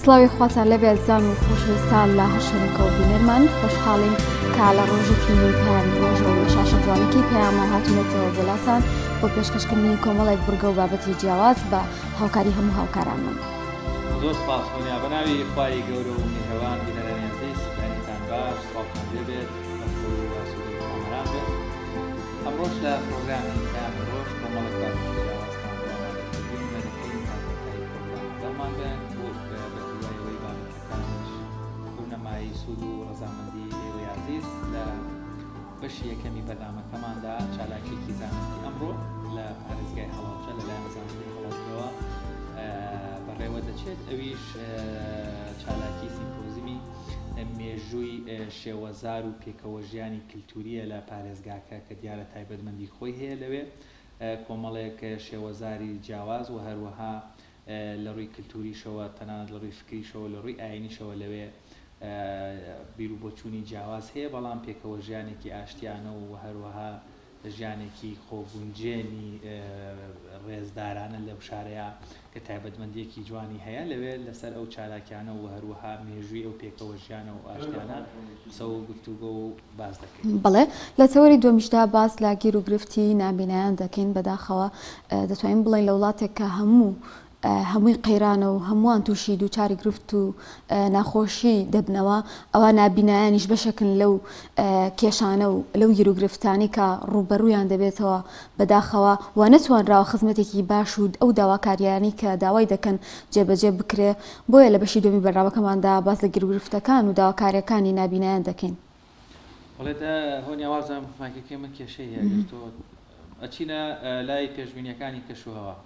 سڵاوی خواتان لەبێ ئەزان و خۆشەویستان لە هەر شوێنێکەوە بینەرمان خۆشحاڵین کە لە ڕۆژێکی نوێی پەیامی ڕۆژەوە لە شاشە جوانەکەی پەیامە هاتوونەتەوە بۆلاتان بۆ پێشکەشکردنی کۆمەڵێک بورگە و بابەتی جیاواز بە هاوکاری هەموو هاوکارانمان. زۆر سپاس خۆنیا بەناوی خوای گەورە و میهرەبان بینەرانی عەزیز یاریتان باش ساڵتان لێبێت بەخۆ و ئاسوودەی کامەران بێت. ئەمڕۆژ لە پرۆگرامی پەیامی ڕۆژ کۆمەڵێک بابەتی جیاوازتان بۆ دەکەین تاکەتایی پرۆگرام دەرمان بێن بۆ بەتوایەوەی بابەتەکانش ڕوونەمایی سوود و ڕەزامەندی ئێوەی عەزیز لە بەشی یەکەمی بەرنامەکەماندا چالاکیێکی زانستی ئەمڕۆ لە پارێزگای هەڵاوجە لەلایەن زانستی هەڵاوجەوە بەڕێوە دەچێت. ئەویش چالاکی سیمپۆزیمی مێژووی شێوەزار و پێکەوە ژیانی کللتوریە لە پارێزگاکە کە دیارە تایبەتمەندی خۆی هەیە لەوێ کۆمەڵێک شێوەزاری جیاواز و هەروەها لە ڕووی کللتوریشەوە تەنانەت لە ڕووی فکریشەوە لە ڕووی ئاینیشەوە لەوێ بیر و بۆچوونی جیاواز هەیە، بەڵام پێکەوە ژیانێکی ئاشتیانە و هەروەها ژیانێکی خۆبوونجێنی ڕێزدارانە لەو شارەیە کە تایبەتمەندیەکی جوانی هەیە لەوێ لەسەر ئەو چالاکیانە و هەروەها مێژووی ئەو پێکەوە ژیانە و ئاشتیانە قسە و گفتوگۆ و باز دەکەین. بەڵێ لە تەوەری دومیشدا باز لا گیر و گرفتی نابینایان دەکەین. بەداخەوە دەتوانین بڵین لە وڵاتێک کە هەمووی قەیرانە و هەمووان تووشی دووچاری گرفت و ناخۆشی دەبنەوە، ئەوە نابینایانیش بەشەکن لەو کێشانە و لەو گیرروگرفتانی کە ڕوبەڕوویان دەبێتەوە بەداخەوە و نەتوانراوە خزمەتێکی باش و ئەو داواکاریانی کە داوای دەکەن جێبەجێ بکرێ. بۆیە لە بەشی دومی بەرنامەکەماندا باز لە گیرروگرفتەکان و داواکاریەکانی نابینایان دەکەین. بەڵێت هۆنیاوازم ماکەکەی من کێشەی هەیەگرتۆ ئەچینە لای پێشبینیەکانی کەشوهەوا.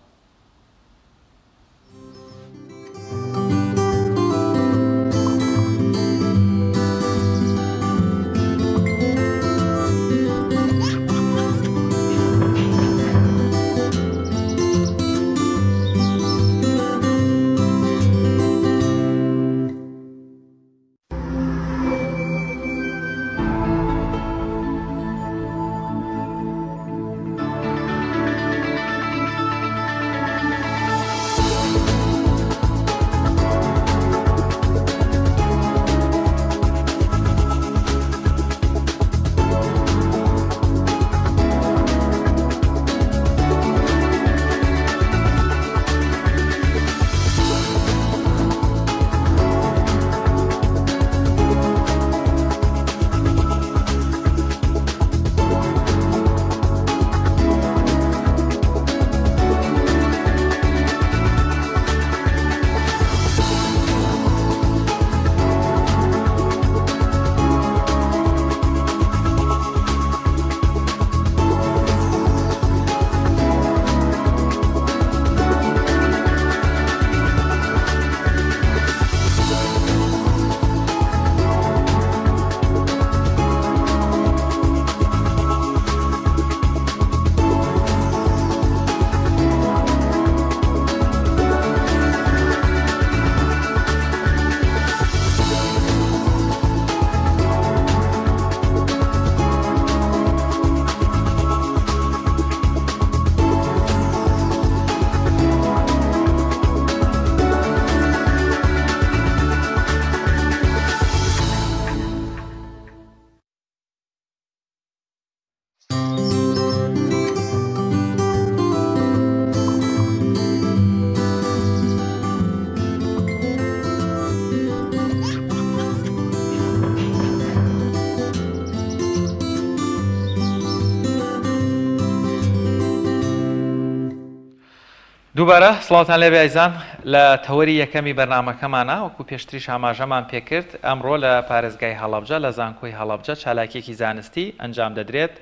دووبارە سڵاوتان لێبێ ئایزان لە تەوەری یەکەمی بەرنامەکەمانە وەکو پێشتریش ئاماژەمان پێکرد ئەمڕۆ لە پارێزگای هەڵەبجە لە زانکۆی هەڵەبجە چالاکیێکی زانستی ئەنجام دەدرێت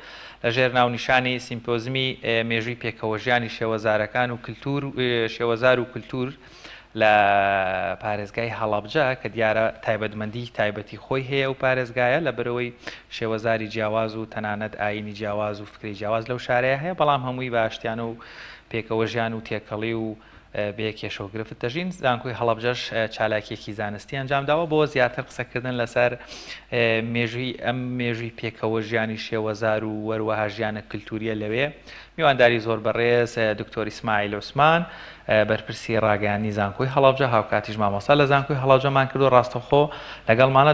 لەژێر ناونیشانی سیمپۆزمی مێژووی پێکەوە ژیانی شێوەزارەکان و شێوەزار و کللتور لە پارێزگای هەڵەبجە کە دیارە تایبەتمەندی تایبەتی خۆی هەیە و پارێزگایە لە بەرەوەی شێوەزاری جیاواز و تەنانەت ئاینی جیاواز و فکری جیاواز لەو شارەیە هەیە، بەڵام هەمووی باشتیانە و پێکەوە ژیان و تێکەڵی و بەیەک کێشە و گرفت دەژین. زانکۆی هەڵەبجەش چالاکیێکی زانستی ئەنجامداوە بۆ زیاتر قسەکردن لەسەر مێژووی پێکەوە ژیانی شێوەزار و وەروەها ژیانە کللتوریە لەوێ میوانداری زۆر بەڕێز دکتۆر ئیسماعیل عوسمان بەرپرسی ڕاگەیاندنی زانکۆی هەڵەبجە هاوکاتیش مامۆستا لە زانکۆی هەڵەبجەمان کردو. ڕاستەوخۆ لەگەڵمانە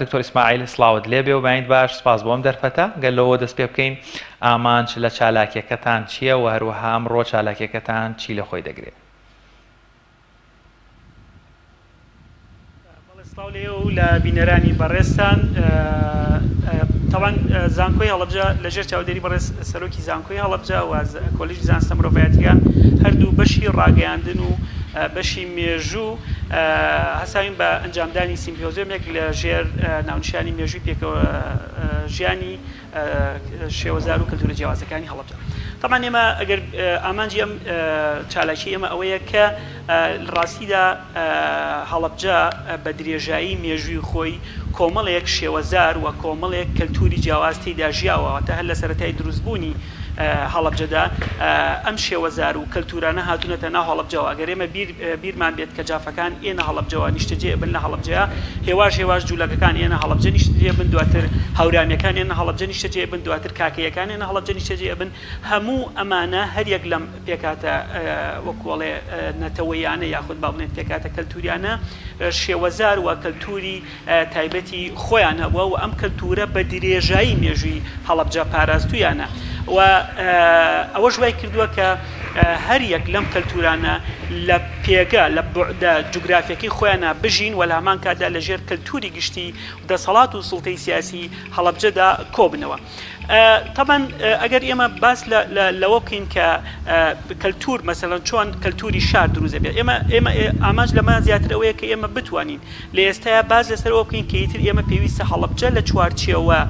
دکتۆر ئیسماعیل سڵاوت لێبێ و باید باش سپاس بۆم دەرفەتە گەلەوە دەست پێ بکەین ئامانج لە چالاکیەکەتان چییە و هەروەها ئەمڕۆ چالاکیەکەتان چی لە خۆی دەگرێت؟ سڵاو لێ و لە بینەرانی بەڕێستان تاوان زانکۆی هەڵەبجە لەژێر چاودێری بەڕێز سەرۆکی زانکۆی هەڵەبجە و کۆلیژی زانستە مرۆڤایەتیەکان هەردوو بەشی ڕاگەیاندن و بەشی مێژوو هەساوین بە ئەنجامدانی سیمپۆزیۆمێک لە ژێر ناونیشانی مێژووی پێکەوە ژیانی شێوەزار و کەلتورە جیاوازەکانی هەڵەبجە. طبعا ئێمە ئەگەر ئامانجی ئەم چالاکی ئێمە ئەوەیە کە ڕاستیدا هەڵەبجە بە درێژایی مێژووی خۆی کۆمەڵێک شێوەزار و کۆمەڵێک کەلتوری جیاواز تێیدا ژیاوە تا هەر لە سەرەتای دروستبوونی هەڵەبجەدا ئەم شێوەزار و کەلتورانە هاتوونەتە ناو هەڵەبجەوە. ئەگەر ئێمە بیرمان بێت کە جافەکان ئێنە هەڵەبجەوە نیشتەجێ بن لە هەڵەبجەیە هێواش جوولەکەکان ئێنە هەڵەبجە نیشتەجێ بن دواتر هەورامیەکان ئێنە هەڵەبجە نیشتەجێ بن دواتر کاکەیەکان ئێنە هەڵەبجە نیشتەجێ بن هەموو ئەمانە هەریەک لەم پێکاتە وەکوڵێ نەتەوەیانە یاخود با بڵێن پێکاتە کەلتوریانە شێوەزار و کەلتوری تایبەتی خۆیان هەبووە و ئەم کەلتورە بە درێژایی مێژووی هەڵەبجە پاراستویانە و ئەوەش وای کردووە کە هەر یەک لەم کەلتورانە لە پێگە لە بوعدە جوگرافیەکەی خۆیانە بژین و لە هەمان کاتدا لەژێر کەلتوری گشتی دەسەڵات و سوڵتەی سیاسی هەڵەبجەدا کۆبنەوە. طبعا ئەگەر ئێمە باس لەوە بکەین کە کەلتور مەسەڵەن چۆن کەلتوری شار دروست دەبێت ئێمە ئامانج لەمە زیاتر ئەوەیە کە ئێمە بتوانین لە ئێستایا باز لەسەرەوە بکەین کە ئیتر ئێمە پێویستە هەڵەبجە لە چوارچێوە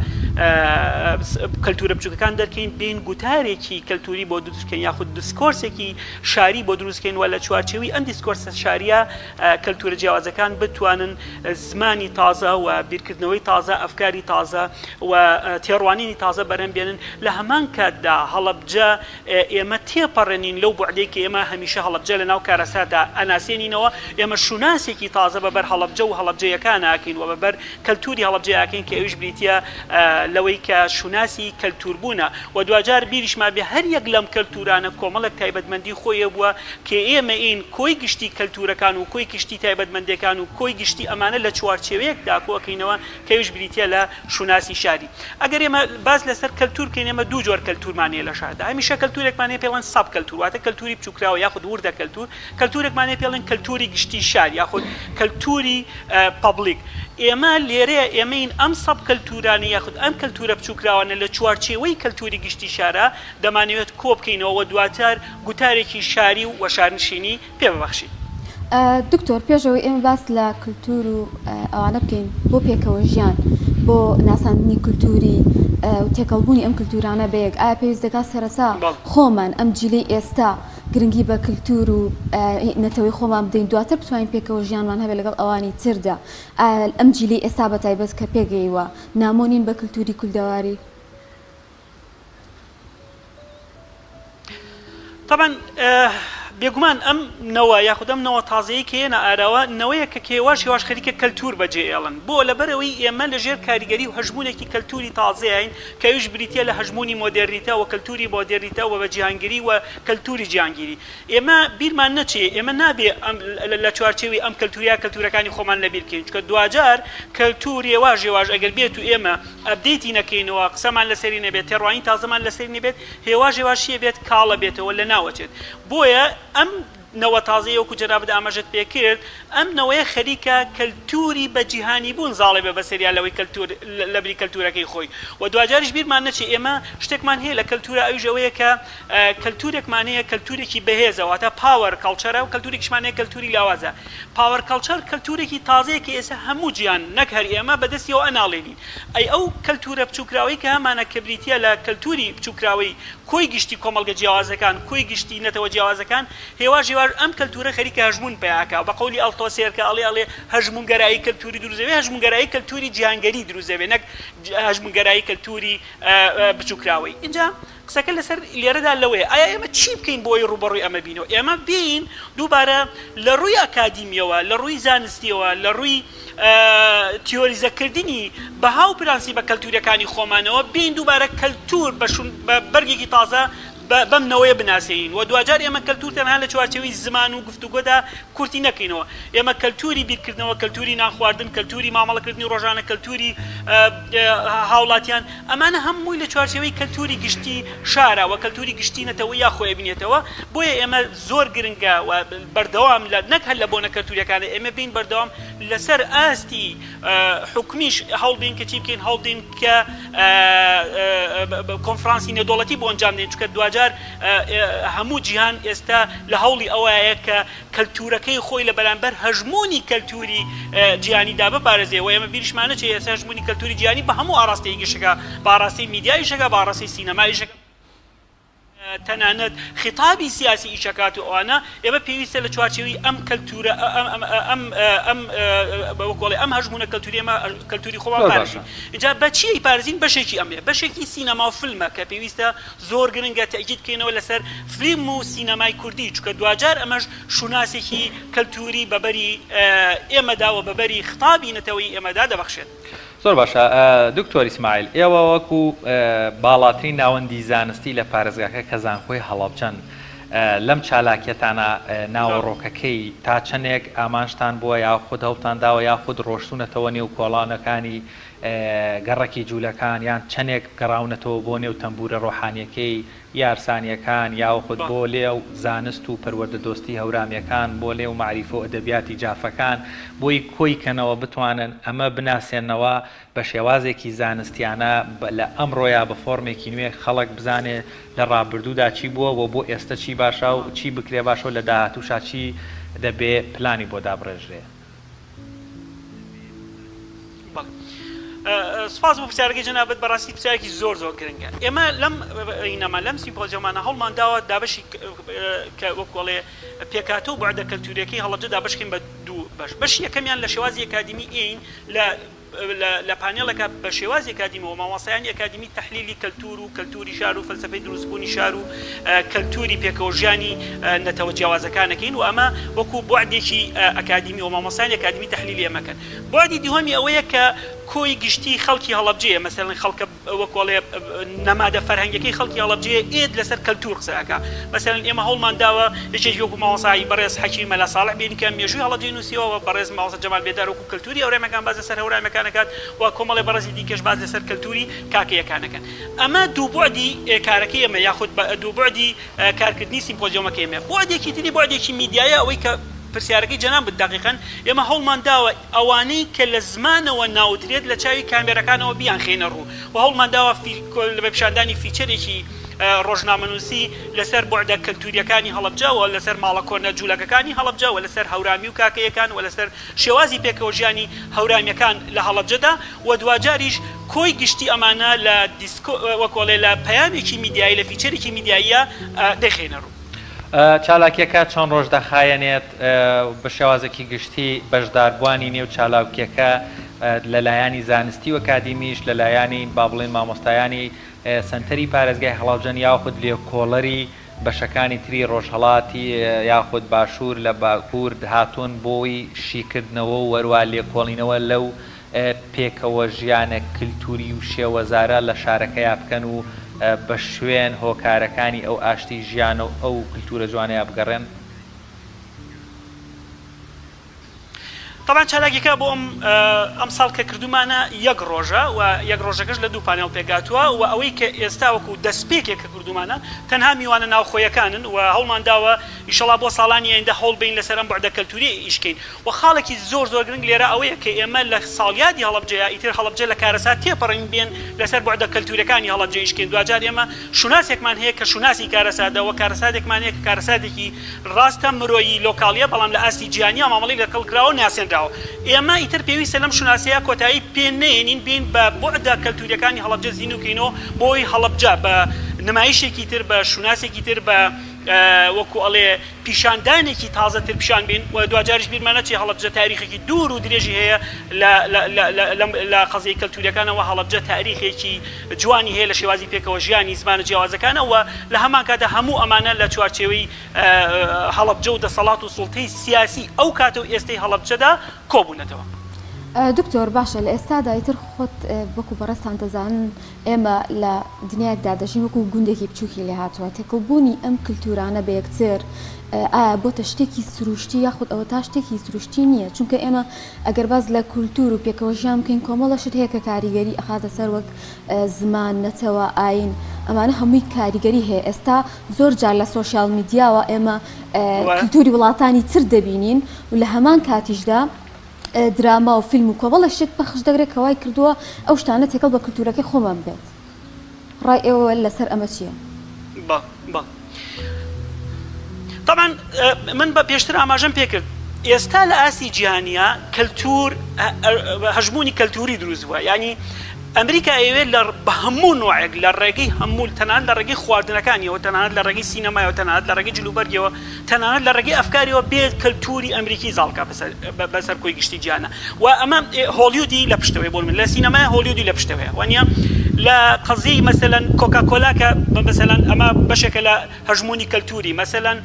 کەلتورە بچووکەکان دەرکەین بین گوتارێکی کەلتوری بۆ دروستکەین یاخود دیسکۆرسێکی شاری بۆ دروستکەین و لە چوارچێوی ئەم دیسکۆرسە شاریە کەلتورە جیاوازەکان بتوانن زمانی تازە و بیرکردنەوەی تازە ئەفکاری تازە و تێڕوانینی تازە بەرەم بێنن. لە هەمان کاتدا هەڵەبجە ئێمە تێپەڕێنین لەو بوعدەی کە ئێمە هەمیشە هەڵەبجە لە ناو کارەسادا ئەناسێنینەوە ئێمە شوناسێکی تازە بەبەر هەڵەبجە و هەڵەبجەیەکان ئاکەین و بەبەر کەلتوری هەڵەبجە ئاکەین کە ئەویش بریتە لەوەی کە شوناسی کەلتور بوونە و دوجار بیریشما بێ هەر یەک لەم کەلتورانە کۆمەڵک تایبەتمەندی خۆیە بووە کە ئێمە ئین کۆی گشتی کەلتورەکان و کۆی گشتی تایبەتمەندەکان و کۆی گشتی ئەمانە لە چوارچێوەیەکدا کۆکەینەوە کە ئەویش بریتە لە شوناسی شاری. ئەگەر ئێمە باز لەسەر کەلتور کەین ئێمە دوو جۆر کەلتورمانەیە لە شاردا. هەمیشە کەلتورێکمانەیە پێڵەن ساب کەلتور واتە کەلتوری بچووکراوە یاخود وردە کەلتور، کەلتورێکمانەیە پێڵەن کەلتوری گشتی شار یاخود کەلتوری پابلیک. ئێمە لێرەیە ئێمەین ئەم سەب کەلتورانە یاخود ئەم کەلتورە بچووکراوانە لە چوارچێوەی کەلتوری گشتی شارە دەمانەوێت کۆ بکەینەوە دواتر گوتارێکی شاری و شارنشینی پێ ببەخشین. دکتۆر پێشەوەی ئێمە باس لە کللتور و ئەوانە بکەین بۆ پێکەوە ژیان بۆ ناساندنی کللتوری و تێکەڵبوونی ئەم کللتورانە بەیەک ئایا پێویست دەکات سەرەتا خۆمان ئەم جیلەی ئێستا گرنگی بە کللتور و نەتەوەی خۆمان بدەین دواتر بتوانین پێکەوە ژیانمان هەبێت لەگەڵ ئەوانی تردا ئەم جیلەی ئێستا بە تایبەت کە پێگەیوە نامۆنین بە کللتوری کولدەواری؟ طبعا بێگومان ئەم نەوە یاخود ئەم نەوە تازەیە کە هێنا ئاراوە نەوەیە کە کێواش هێواش خەریکە کەلتور بەجێ ئێڵن بۆ لەبەرەوەی ئێمە لەژێر کاریگەری و هەژمونێکی کەلتوری تازەیین کە ئەویش بریتە لە هەژمونی مۆدێرنیتە و کەلتوری مۆدێرنیتە و بە جیهانگیری و کەلتوری جیهانگیری. ئێمە بیرمان نەچێ ئێمە نابێ لە چوارچێوی ئەم کەلتوریا کەلتورەکانی خۆمان لەبیر بکەین چکە دوجار کەلتور هێواش هێواش ئەگەر بێت و ئێمە ئەپدەیتی نەکەینەوە قسەمان لەسەری نەبێت تێڕوانی تازەمان لەسەری نەبێت هێواش هێواشیە بێت کاڵە بێتەوە لە ناوەچێت. بۆیە ئەم نەوە تازەیە وەکو جەنابەت ئاماژەت پێ کرد ئەم نەوەیە خەریکە کەلتوری بە جیهانی بوون زاڵێ بە بەسەریا لەوەی لەبری کەلتورەکەی خۆی و دوجاریش بیرمان نەچێ ئێمە شتێکمان هەیە لە کەلتورە ئەویش ئەوەیە کە کەلتورێکمانەیە کەلتورێکی بەهێزە واتە پاوەر کەڵچەرە و کەلتورێکیشمانەیە کەلتوری لاوازە. پاوەر کەڵچەر کەلتورێکی تازەیە کە ئێستا هەموو گیان نەک هەر ئێمە بەدەستیەوە ئەناڵێنین ئەی ئەو کەلتورە بچووکراوەی کە هەمانە کە بریتە لە کەلتوری بچووکراوەی کۆی گشتی کۆمەڵگە جیاوازەکان کۆی گشتی نەتەوە جیاوازەکان هێواش هێواش ئەم کەلتورە خەریکە هەژمون پیاکە بە قەولی ئەڵتۆسێر کە ئەڵێ هەژمونگەرایی کەلتوری دروزەوێ هەژمونگەرایی کەلتوری جیهانگەری دروزەوێ نەک هەژمونگەرایی کەلتوری بچووکراوەی. اینجا قسەکە لەسەر لێرەدا لەوەیە ئایا ئێمە چی بکەین بۆی ڕوبەڕووی ئەمە بینەوە ئێمە بین دووبارە لە ڕووی ئەکادیمیەوە لە ڕووی زانستیەوە لە ڕووی تیۆریزەکردنی بە هاو پرانسی بە کەلتوریەکانی خۆمانەوە بین دووبارە کەلتور بە بەرگێکی تازە بەمنەوەی بناسیین و دوجار ئێمە کەلتور تەنها لە چوارچەوەی زمان و گفتوگۆدا کورتی نەکەینەوە ئێمە کەلتوری بیرکردنەوە کەلتوری نانخواردن کەلتوری مامەڵەکردنی ڕۆژانە کەلتوری هاوڵاتیان ئەمانە هەمووی لە چوارچەوەی کەلتوری گشتی شارە و کەلتوری گشتی نەتەوە یا خۆی بینێتەوە بۆیە ئێمە زۆر گرنگە و بەردەوام لە نەک هەر لە بۆنە کەلتوریەکانە ئێمە بین بەردەوام لەسەر ئاستی حکومیش هەڵبین کە چی بکەین هەڵبین کە کۆنفرانسی نێودەوڵەتی بۆ ئەنجام دێن چکە دوجار هەموو جیهان ئێستا لە هەوڵی ئەوەیە کە کەلتورەکەی خۆی لە بەرامبەر هەژمونی کەلتوری جیهانیدا بپارێزێەوە ئێمە بیرشمانە چێ ئێستا هەژمونی کەلتوری جیهانی بە هەموو ئاراستەی گشتەکە بە ئاراستەی میدیایشەکە بە ئاراستەی سینەمایشەکە تەنانەت خطابی سیاسی ئیشەکات و ئەوانە ئێمە پێویستە لە چوارچێوی ئەم کەلتورە ئەم هەژمونە کەلتوری ئەمە کەلتوری خۆمان پارێزین اینجا بە چی پارێزین بەشێکی ئەمێ بەشێکی سینەما و فیلمە کە پێویستە زۆر گرنگە تەئکید بکەینەوە لەسەر فیلم و سینەمای کوردی چونکە دوجار ئەمەش شوناسێکی کەلتوری بەبەری ئێمەدا و بەبەری خطابی نەتەوەی ئێمەدا دەبەخشێت زۆر باشە دکتۆر ئیسماعیل ئێوە وەکو باڵاترین ناوەندی زانستی لە پارێزگاکە کە زانکۆی هەڵەبجەن لەم چالاکیەتانە ناوەڕۆکەکەی تا چەندێک ئامانجتان بووە یاخود هەوڵتان داوە یاخود ڕۆشتونەتەوە نێو کۆڵانەکانی گەڕەکی جوولەکان یان چەندێک گەڕاونەتەوە بۆ نێو تەمبورە ڕۆحانیەکەی یارسانیەکان یاخود بۆ لێو زانست و پەروەردە دۆستی هەورامیەکان بۆ لێو معریفە و ئەدەبیاتی جافەکان بۆی کۆیکەنەوە بتوانن ئەمە بناسێنەوە بە شێوازێکی زانستیانە لە ئەمڕۆیا بە فۆرمێکی نوێ خەڵک بزانێ لە ڕابردوودا چی بووە و بۆ ئێستا چی باشە و چی بکرێ باشە لە داهاتووشا چی دەبێ پلانی بۆ دابڕێژرێ. سپاس بۆ پرسیارەکەی جەنابەت بەڕاستی پرسیارێکی زۆر زۆر گرنگە ئێمە لەم سیمپۆزیۆمانە هەوڵمانداوە دابەشی کە وەکوڵێ پێکاتە و بەعدە کەلتوریەکەی هەڵەبجە دابەشکەین بە دوو بەش یەکەمیان لە شێوازی ئەکادیمی ئین لە پانێڵەکە بە شێوازی ئەکادیمی و مامۆستایانی ئەکادیمی تەحلیلی کەلتور و کەلتوری شار و فەلسەفەی دروستبوونی شار و کەلتوری پێکەوەژیانی نەتەوە جیاوازەکانەکەین و ئەمە وەکو بوعدێکی ئەکادیمی و مامۆستایانی ئەکادیمی تەحلیلی ئەمەکەن بوعدی دووەمی ئەوەیە کە کۆی گشتی خەڵکی هەڵەبجەیە مەسەڵەن خەڵکە وەکوڵێ نەمادە فەرهەنگەکەی خەڵکی هەڵەبجەیە ئێد لەسەر کەلتور قسەکە مەسەڵەن ئێمە هەوڵمان داوە یەکێک وەکو مامۆستای بەڕێز حەکیم مەلا ساڵح بینی کە مێژووی هەڵەبجەی نووسیەوە بەڕێز مامۆستا جەمال بێدار وەکو کەلتوری هەورێمەکان باز لەسەر هەورێمەکانەکات و کۆمەڵێ بەڕێزی دیکەش باز لەسەر کەلتوری کاکەیەکانەکەن ئەمە دوو بوعدی کارەکەی ئێمە یاخود دوو بوعدی کارکردنی سیمپۆزیۆمەکەی ئێمە بوعدێکی تری بوعدێکی میدیایە ئەوەی کە پرسیارەکەی جەناب دقیقاً ئێمە هەوڵمان داوە ئەوانەی کە لە زمانەوە ناوترێت لە چاوی کامێرەکانەوە بیان خێنە ڕوو و هەوڵمان داوە بە پیشاندانی فیچەرێکی ڕۆژنامەنووسی لەسەر بوعدە کەلتوریەکانی هەڵەبجەوە لەسەر ماڵە کۆنە جوولەکەکانی هەڵەبجەوە لەسەر هەورامی و کاکەیەکان و لەسەر شێوازی پێکەوەژیانی هەورامیەکان لە هەڵەبجەدا و دوجاریش کۆی گشتی ئەمانە لە وەکۆڵێ لە پەیامێکی میدیایی لە فیچەرێکی میدیاییە دەخێنە ڕوو چالاکیەکە چۆن ڕۆژ دەخایەنێت بە شێوازێکی گشتی بەشداربوانی نێو چالاکیەکە لەلایانی زانستی و ئەکادیمیش لەلایانی با بڵێن مامۆستایانی سنتەری پارێزگای هەڵەبجەن یاخود لێکۆڵەری بەشەکانی تری ڕۆژهەڵاتی یاخود باشوور لە باکوور هاتوون بۆی شیکردنەوە و وەروە لێکۆڵینەوە لەو پێکەوە ژیانە کللتوری و شێوەزارە لە شارەکەیا بکەن و بە شوێن هۆکارەکانی ئەو ئاشتی ژیان و ئەو کللتورە جوانەیە بگەڕێن. طبعا چالاکیەکە بۆ ئەم ساڵ کە کردومانە یەک ڕۆژە و یەک ڕۆژەکەش لە دوو پانێڵ پێگاتووە و ئەوەی کە ئێستا وەکو دەستپێکێک کە کردومانە تەنها میوانە ناوخۆیەکانن و هەوڵمان داوە ئیشەڵا بۆ ساڵانی ئەیندە هەوڵ بین لەسەر ئەم بوعدە کەلتوری ئیشکەین و خاڵێکی زۆر زۆر گرنگ لێرە ئەوەیە کە ئێمە لە ساڵیادی هەڵەبجەیە ئیتر هەڵەبجە لە کارەسا تێپەڕین بێن لەسەر بوعدە کەلتوریەکانی هەڵەبجە ئیشکەین دوجار ئێمە شوناسێکمان هەیە کە شوناسی کارەسادەوە کارەسادێکمان هەیە کە کارەسادێکی ڕاستە مرۆیی لۆکاڵیە بەڵام لە ئاستی جیهانیە مامەڵەی لەگەڵ کراوە ناسێنراوە ئێمە ئیتر پێویستە لەم شوناسیە کۆتایی پێ نێنین بین بە بوعدە کەلتوریەکانی هەڵەبجە زیین و کەینەوە بۆی هەڵەبجە بە نمایشێکی تر بە شوناسێکی تر بە وەکو ئەڵێ پیشاندانێکی تازەتر پیشان بین و دوجاریش بیرمانە چی هەڵەبجە تاریخێکی دوور و درێژی هەیە لە قەزەی کەلتوریەکانەوە هەڵەبجە تاریخێکی جوانی هەیە لە شێوازی پێکەوە ژیانی زمانە جیاوازەکانە و لە هەمان کاتە هەموو ئەمانە لە چوارچێوەی هەڵەبجە و دەسەڵات و سوڵتەی سیاسی ئەو کاتە و ئێستەی هەڵەبجەدا کۆبوونەتەوە. دکتۆر باشە لە ئێستادا ئیتر خۆت وەکو بەڕێستان دەزانن ئێمە لە دنیاکدا دەژین وەکو گوندێکی بچووکی لێ هاتووە تێکەڵبوونی ئەم کللتورانە بە یەکتر ئایا بۆتە شتێکی سروشتی یاخود ئەوە تا شتێکی سروشتی نییە چونکە ئێمە ئەگەر باز لە کولتور و پێکەوەژیان بکەین کۆمەڵەشت هەیە کە کاریگەری ئەخاتە سەر وەک زمان نەتەوە ئاین ئەمانە هەمووی کاریگەری هەیە ئێستا زۆر جار لە سۆشیال میدیاوە ئێمە کللتوری وڵاتانی تر دەبینین و لە هەمان کاتیشدا دراما و فیلم و کۆمەڵە شت بەخش دەگرێت کەوای کردووە ئەو شتانە تێکەڵ بە کللتورەکەی خۆمان بێت ڕای ئێوە لەسەر ئەمە چییە؟ طبعا من بە پێشتر ئاماژەم پێکرد ئێستا لە ئاسی جیهانیە کەلتور هەژمونی کەلتوری دروست بووە یعنی ئەمریکا ئەوێت بە هەموو نوعێک لە ڕێگەی هەموو تەنانەت لە ڕێگەی خواردنەکانیەوە تەنانەت لە ڕێگەی سینەمایەوە تەنانەت لە ڕێگەی جلوبەرگەوە تەنانەت لە ڕێگەی ئەفکاریەوە بێت کەلتوری ئەمریکی زاڵکە بەسەر کۆی گشتی گیانە و ئەمە هۆلیودی لە پشتەوەی بۆ من لە سینەمای هۆلیودی لە پشتەوەیە وانە لە قەزی مەسەلەن کۆکاکۆلاکە مەسەلەن ئەمە بەشێکە لە هەژمونی کەلتوری مەسەلەن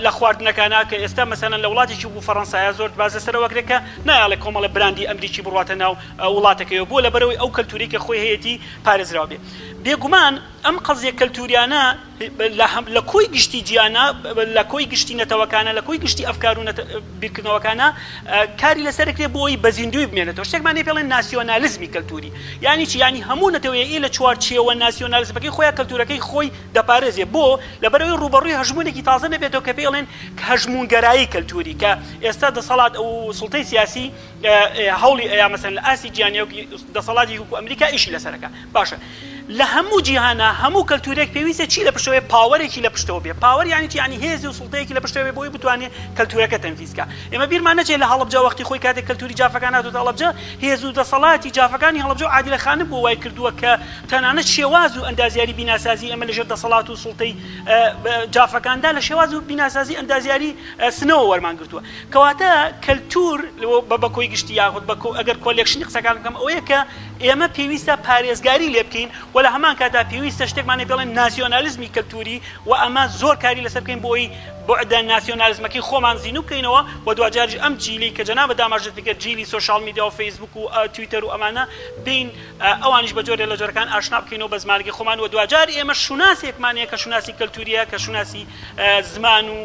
لە خواردنەکانە کە ئێستا مەسەلەن لە وڵاتێکی بوو فەڕەنسایە زۆر بازە سەرەوەگرێکە نایڵێ کۆمەڵە براندی ئەمریکی بڕاتە ناو وڵاتەکەیەوە بۆ لەبەرەوەی ئەو کەلتوری کە خۆی هەیەی پارێزراوە بێ بێگومان ئەم قەزیە کەلتوریانە لە کۆی گشتی جیانە لە کۆی گشتی نەتەوەکانە لە کۆی گشتی ئەفکار و بیرکردنەوەکانە کاری لەسەرکرێ بۆی بەزیندوی بمێنێتەوە شتێکمان پێڵێن ناسیۆنالیزمی کەلتوری یعنی چی ینی هەموو نەتەوەیە لە چوارچێوە ناسیۆنالیزمەکەی خۆیان کەلتورەکەی خۆی دەپارێزێ بۆ لەبەرەوەی ڕوبەڕووی هەژمونێکی تازە نەبێتەوە کە پێڵێن هەژمونگەرایی کەلتوری کە ئێستا دەسەڵات ئەو سوڵتەی سیاسی هەوڵی ئەیا مەسەن لە ئاسی جیهانیە دەسەڵاتی حکومەت ئەمریکا ئیشی لەسەرەکە باشە لە هەموو جیهانە هەموو کەلتورێک پێویستە چی لە پشتەوەی پاوەرێکی لە پشتەوە بێ پاوەر یعنی چی ینی هێزی و سوڵتەیەکی لە پشتەوەی بۆی بتوانێت کەلتورەکە تەنفیزکە ئێمە بیرمان نەچێت لە هەڵەبجە وەختی خۆی کاتێک کەلتوری جافەکان هاتووە هەڵەبجە هێز و دەسەڵاتی جافەکانی هەڵەبجە و عادلەخانە بۆ وای کردووە کە تەنانەت شێواز و ئەندازیاری بیناسازی ئەمە لەژێر دەسەڵات و سوڵتەی جافەکاندا لە شێواز و بیناسازی ئەندازیاری سنەوە وەرمان گرتووە کەواتە کەلتور بە کۆی گشتی یاخود ئەگەر کۆلێکشنی قسەکان بکەم ئەوەیە کە ئێمە پێویستە پارێزگاری لێ بکەین و لە هەمان کاتا پێویستە شتێکمانێ بڵێن ناسیۆنالیزمی کەلتوری و ئەمە زۆر کاری لەسەر بکەین بۆی بۆعدە ناسیۆنالیزمەکەی خۆمان زین و بکەینەوە و دوجارش ئەم جیلی کە جەنابە داماژت بکرد جیلی سۆشال میدیا و فەیسبوک و تویتەر و ئەمانە بین ئەوانیش بە جۆرێ لە جۆرەکان ئاشنا بکەینەوە بە زمانگی خۆمان و دوجار ئێمە شوناسێکمانەیە کە شوناسی کەلتوریە کە شوناسی زمان و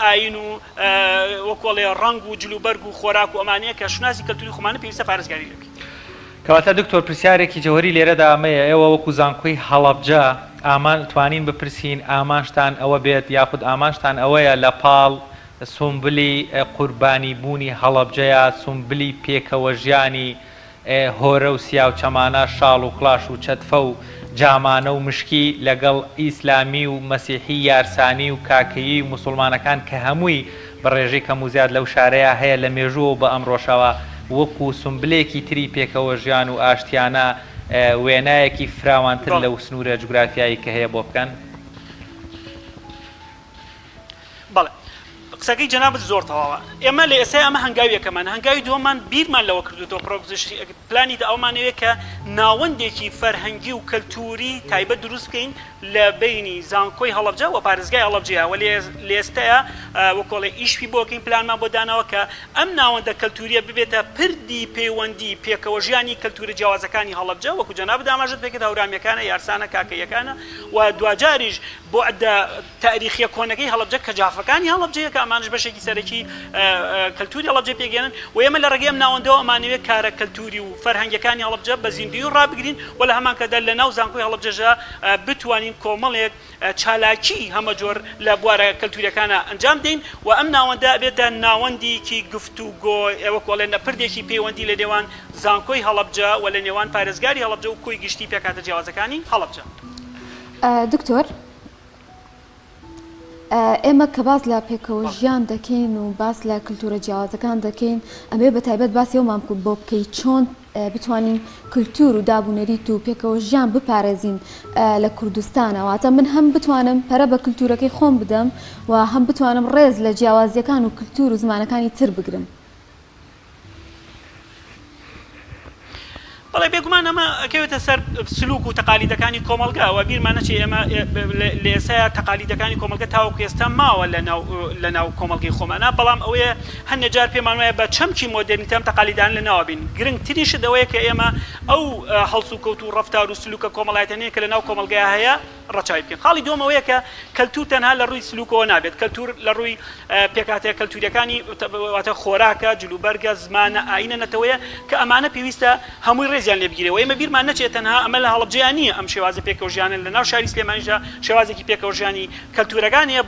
ئاین و وەکوڵێ ڕنگ و جلوبەرگ و خۆراک و ئەمانەیە کە شوناسی کەلتوری خۆمانە پێویستە پارێزگاری لێ بکەین کەواتە دکتۆر پرسیارێکی جەوهری لێرەدا ئەمەیە ئێوە وەکو زانکۆی هەڵەبجە ئامان توانین بپرسین ئامانشتان ئەوە بێت یاخود ئامانشتان ئەوەیە لە پاڵ سومبلی قوربانی بوونی هەڵەبجەیە سومبلی پێکەوە ژیانی هۆرە و سیا و چەمانە شاڵ و خلاش و چەتفە و جامانە و مشکی لەگەڵ ئیسلامی و مەسیحی یارسانی و کاکەیی و موسڵمانەکان کە هەمووی بەڕێژەی کەم و زیاد لەو شارەیە هەیە لە مێژووە بە ئەمڕۆژەوە وەکو سمبلێکی تری پێکەوە ژیان و ئاشتیانە وێنایەکی فراوانتر لەو سنوورە جوگرافیایی کە هەیە بۆ بکەن بەڵێ قسەکەی جەنابەت زۆر تەواوە ئێمە لە ئێستا ئەمە هەنگاویەکەمان هەنگاوی دووەمان بیرمان لەوە کردوتەوە پلانی دا ئەومانەوێت کە ناوەندێکی فەرهەنگی و کەلتوری تایبەت دروست بکەین لە بینی زانکۆی هەڵەبجە و پارێزگای هەڵەبجەیە و لە ئێستاە وەکۆڵێ ئیشی بۆکەین پلانمان بۆ داناوە کە ئەم ناوەندە کەلتوریە ببێتە پردی پەیوەندی پێکەوە ژیانی کەلتوری جیاوازەکانی هەڵەبجە وەکو جەنابەت داماژت پێکرد هەورامیەکانە یارسانە کاکەیەکانە و دوجاریش بۆ تاریخیە کۆنەکەی هەڵەبجە کە جافەکانی هەڵەبجەیە کە ئەمانش بەشێکی سەرەکی کەلتوری هەڵەبجە پێگەێنن و ئێمە لە ڕێگەی ئەم ناوەندەوە ئەمانەوێت کارە کەلتوری و فەرهەنگەکانی هەڵەبجە بە زیندوی و ڕابگرین و لە هەمان کەدا لە ناو زانکۆی هەڵەبجەژە بتوانین کۆمەڵێک چالاکی هەمە جۆر لە بوارە کەلتوریەکانە ئەنجام دەین و ئەم ناوەندە بێتە ناوەندێکی گفتوگۆ ئێوە کۆڵێن پردێکی پەیوەندی لە نێوان زانکۆی هەڵەبجە و لە نێوان پارێزگاری هەڵەبجە و کۆی گشتی پێکاتە جیاوازەکانی هەڵەبجە. دکتۆر ئێمە کە باس لە پێکەوە ژیان دەکەین و باس لە کللتورە جیاوازەکان دەکەین ئەمێ بە تایبەت باسی ئەومان بۆ بکەی چۆن بتوانین کللتور و دابوونەریت و پێکەوە ژیان بپارێزین لە کوردستانەوەتە من هەم بتوانم پەرە بە کللتورەکەی خۆم بدەم و هەم بتوانم ڕێز لە جیاوازیەکان و کللتور و زمانەکانی تر بگرم. بەڵێ بێگومان ئەمە ئەکەوێتە سەر سلوک و تەقالیدەکانی کۆمەلگاوە بیرمانەچی ئێمە لە ئێستا تەقالیدەکانی کۆمەلگە تاوەکو ئێستا ماوە لە ناو کۆمەلگەی خۆمانە بەڵام ئەوەیە هەندێ جار پێمان وایە بە چەمکی مۆدرنیتەم تەقالیدان لە ناوە بین گرنگتریشت ئەوەیە کە ئێمە ئەو هەڵسو کەوت و ڕەفتار و سلوکە کۆمەڵایەتانەیە کە لە ناو کۆمەلگای هەیە ڕەچاوی بکەین. خاڵی دووەم ئەوەیە کە کەلتور تەنها لە ڕووی سلوکەوە نابێت کەلتور لە ڕووی پێکاتەیە کەلتوریەکانی واتە خۆراکە جلوبەرگە زمانە ئاینە نەتەوەیە کە ئەمانە پێویستە هەمووی ڕێزیان لێ بگیرەوە. ئێمە بیرمان نەچێت تەنها ئەمە لە هەڵبجەیان نییە ئەم شێوازە پێکەوەژیانە لە ناو شاری سلێمانیشدا شێوازێکی پێکەوەژیانی کەلتورەکانیە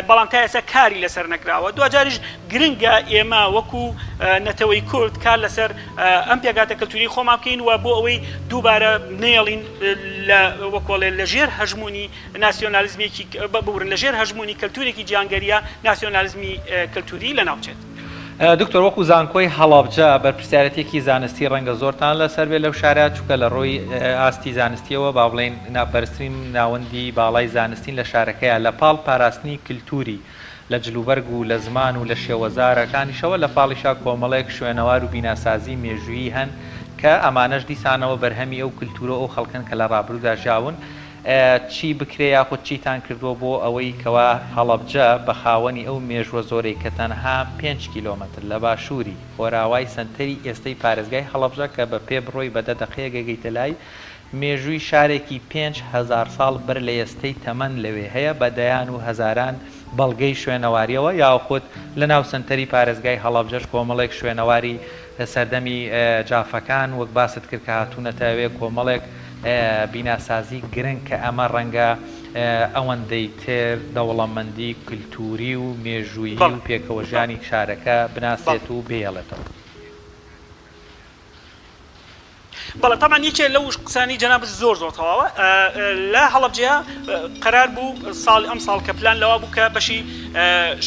بەڵام تا ئێستا کاری لەسەر نەکراوە. دوجاریش گرنگە ئێمە وەکو نەتەوەی کورد کار لەسەر ئەم پێکاتە کەلتوری خۆمان بکەین و بۆ ئەوەی دووبارە نێڵین وەکۆڵێ لە ژێر هەژمونی ناسیۆنالیزمێکی ببورن لە ژێر هەژمونی کەلتورێکی جیانگەریە ناسیۆنالیزمی کەلتوری لە ناوچێت. دکتۆر وەکو زانکۆی هەڵابجە بەرپرسیارەتێکی زانستی ڕەنگە زۆرتان لەسەر بێت لەو شارە چووکە لە ڕۆی ئاستی زانستیەوە با بڵێن ناپەرسترین ناوەندی باڵای زانستین لە شارەکەیە لە پاڵ پاراستنی کللتوری لە جلوبەرگ و لە زمان و لە شێوەزارەکانیشەوە لە پاڵیشا کۆمەڵێک شوێنەوار و بیناسازی مێژویی هەن کە ئەمانەش دیسانەوە بەرهەمی ئەو کللتورە ئەو خەڵکن کە لە ڕابردوودا ژاون. چی بکرێ یاخود چیتان کردووە بۆ ئەوەی کەوا هەڵەبجە بە خاوەنی ئەو مێژوە زۆرەی کە تەنها 5 کیلۆمەتر لە باشووری خۆراوای سنتەری ئێستەی پارێزگای هەڵەبجە کە بە پێ بڕۆی بەدە دەقەیەکە گەیتە لای مێژووی شارێکی 5,000 ساڵ بەر لە ئێستەی تەمەن لەوێ هەیە بە دەیان و هەزاران بەڵگەی شوێنەواریەوە یاخود لە ناو سنتەری پارێزگای هەڵەبجەش کۆمەڵێک شوێنەواری سەردەمی جافەکان وەک باست کرد کە هاتوونەتەوێ کۆمەڵێک بیناسازی گرنگ کە ئەمە ڕەنگە ئەوەندەی تر دەوڵەمەندی کللتوری و مێژوویی و پێکەوەژیانی شارەکە بناسێت و بێڵێتەوە. بەڵێ تامان یەکێ لەو قسانی جەناب زۆر تەواوە لە هەڵەبجەیە قەرار بوو ئەم ساڵ کە پلان لەوە بوو کە بەشی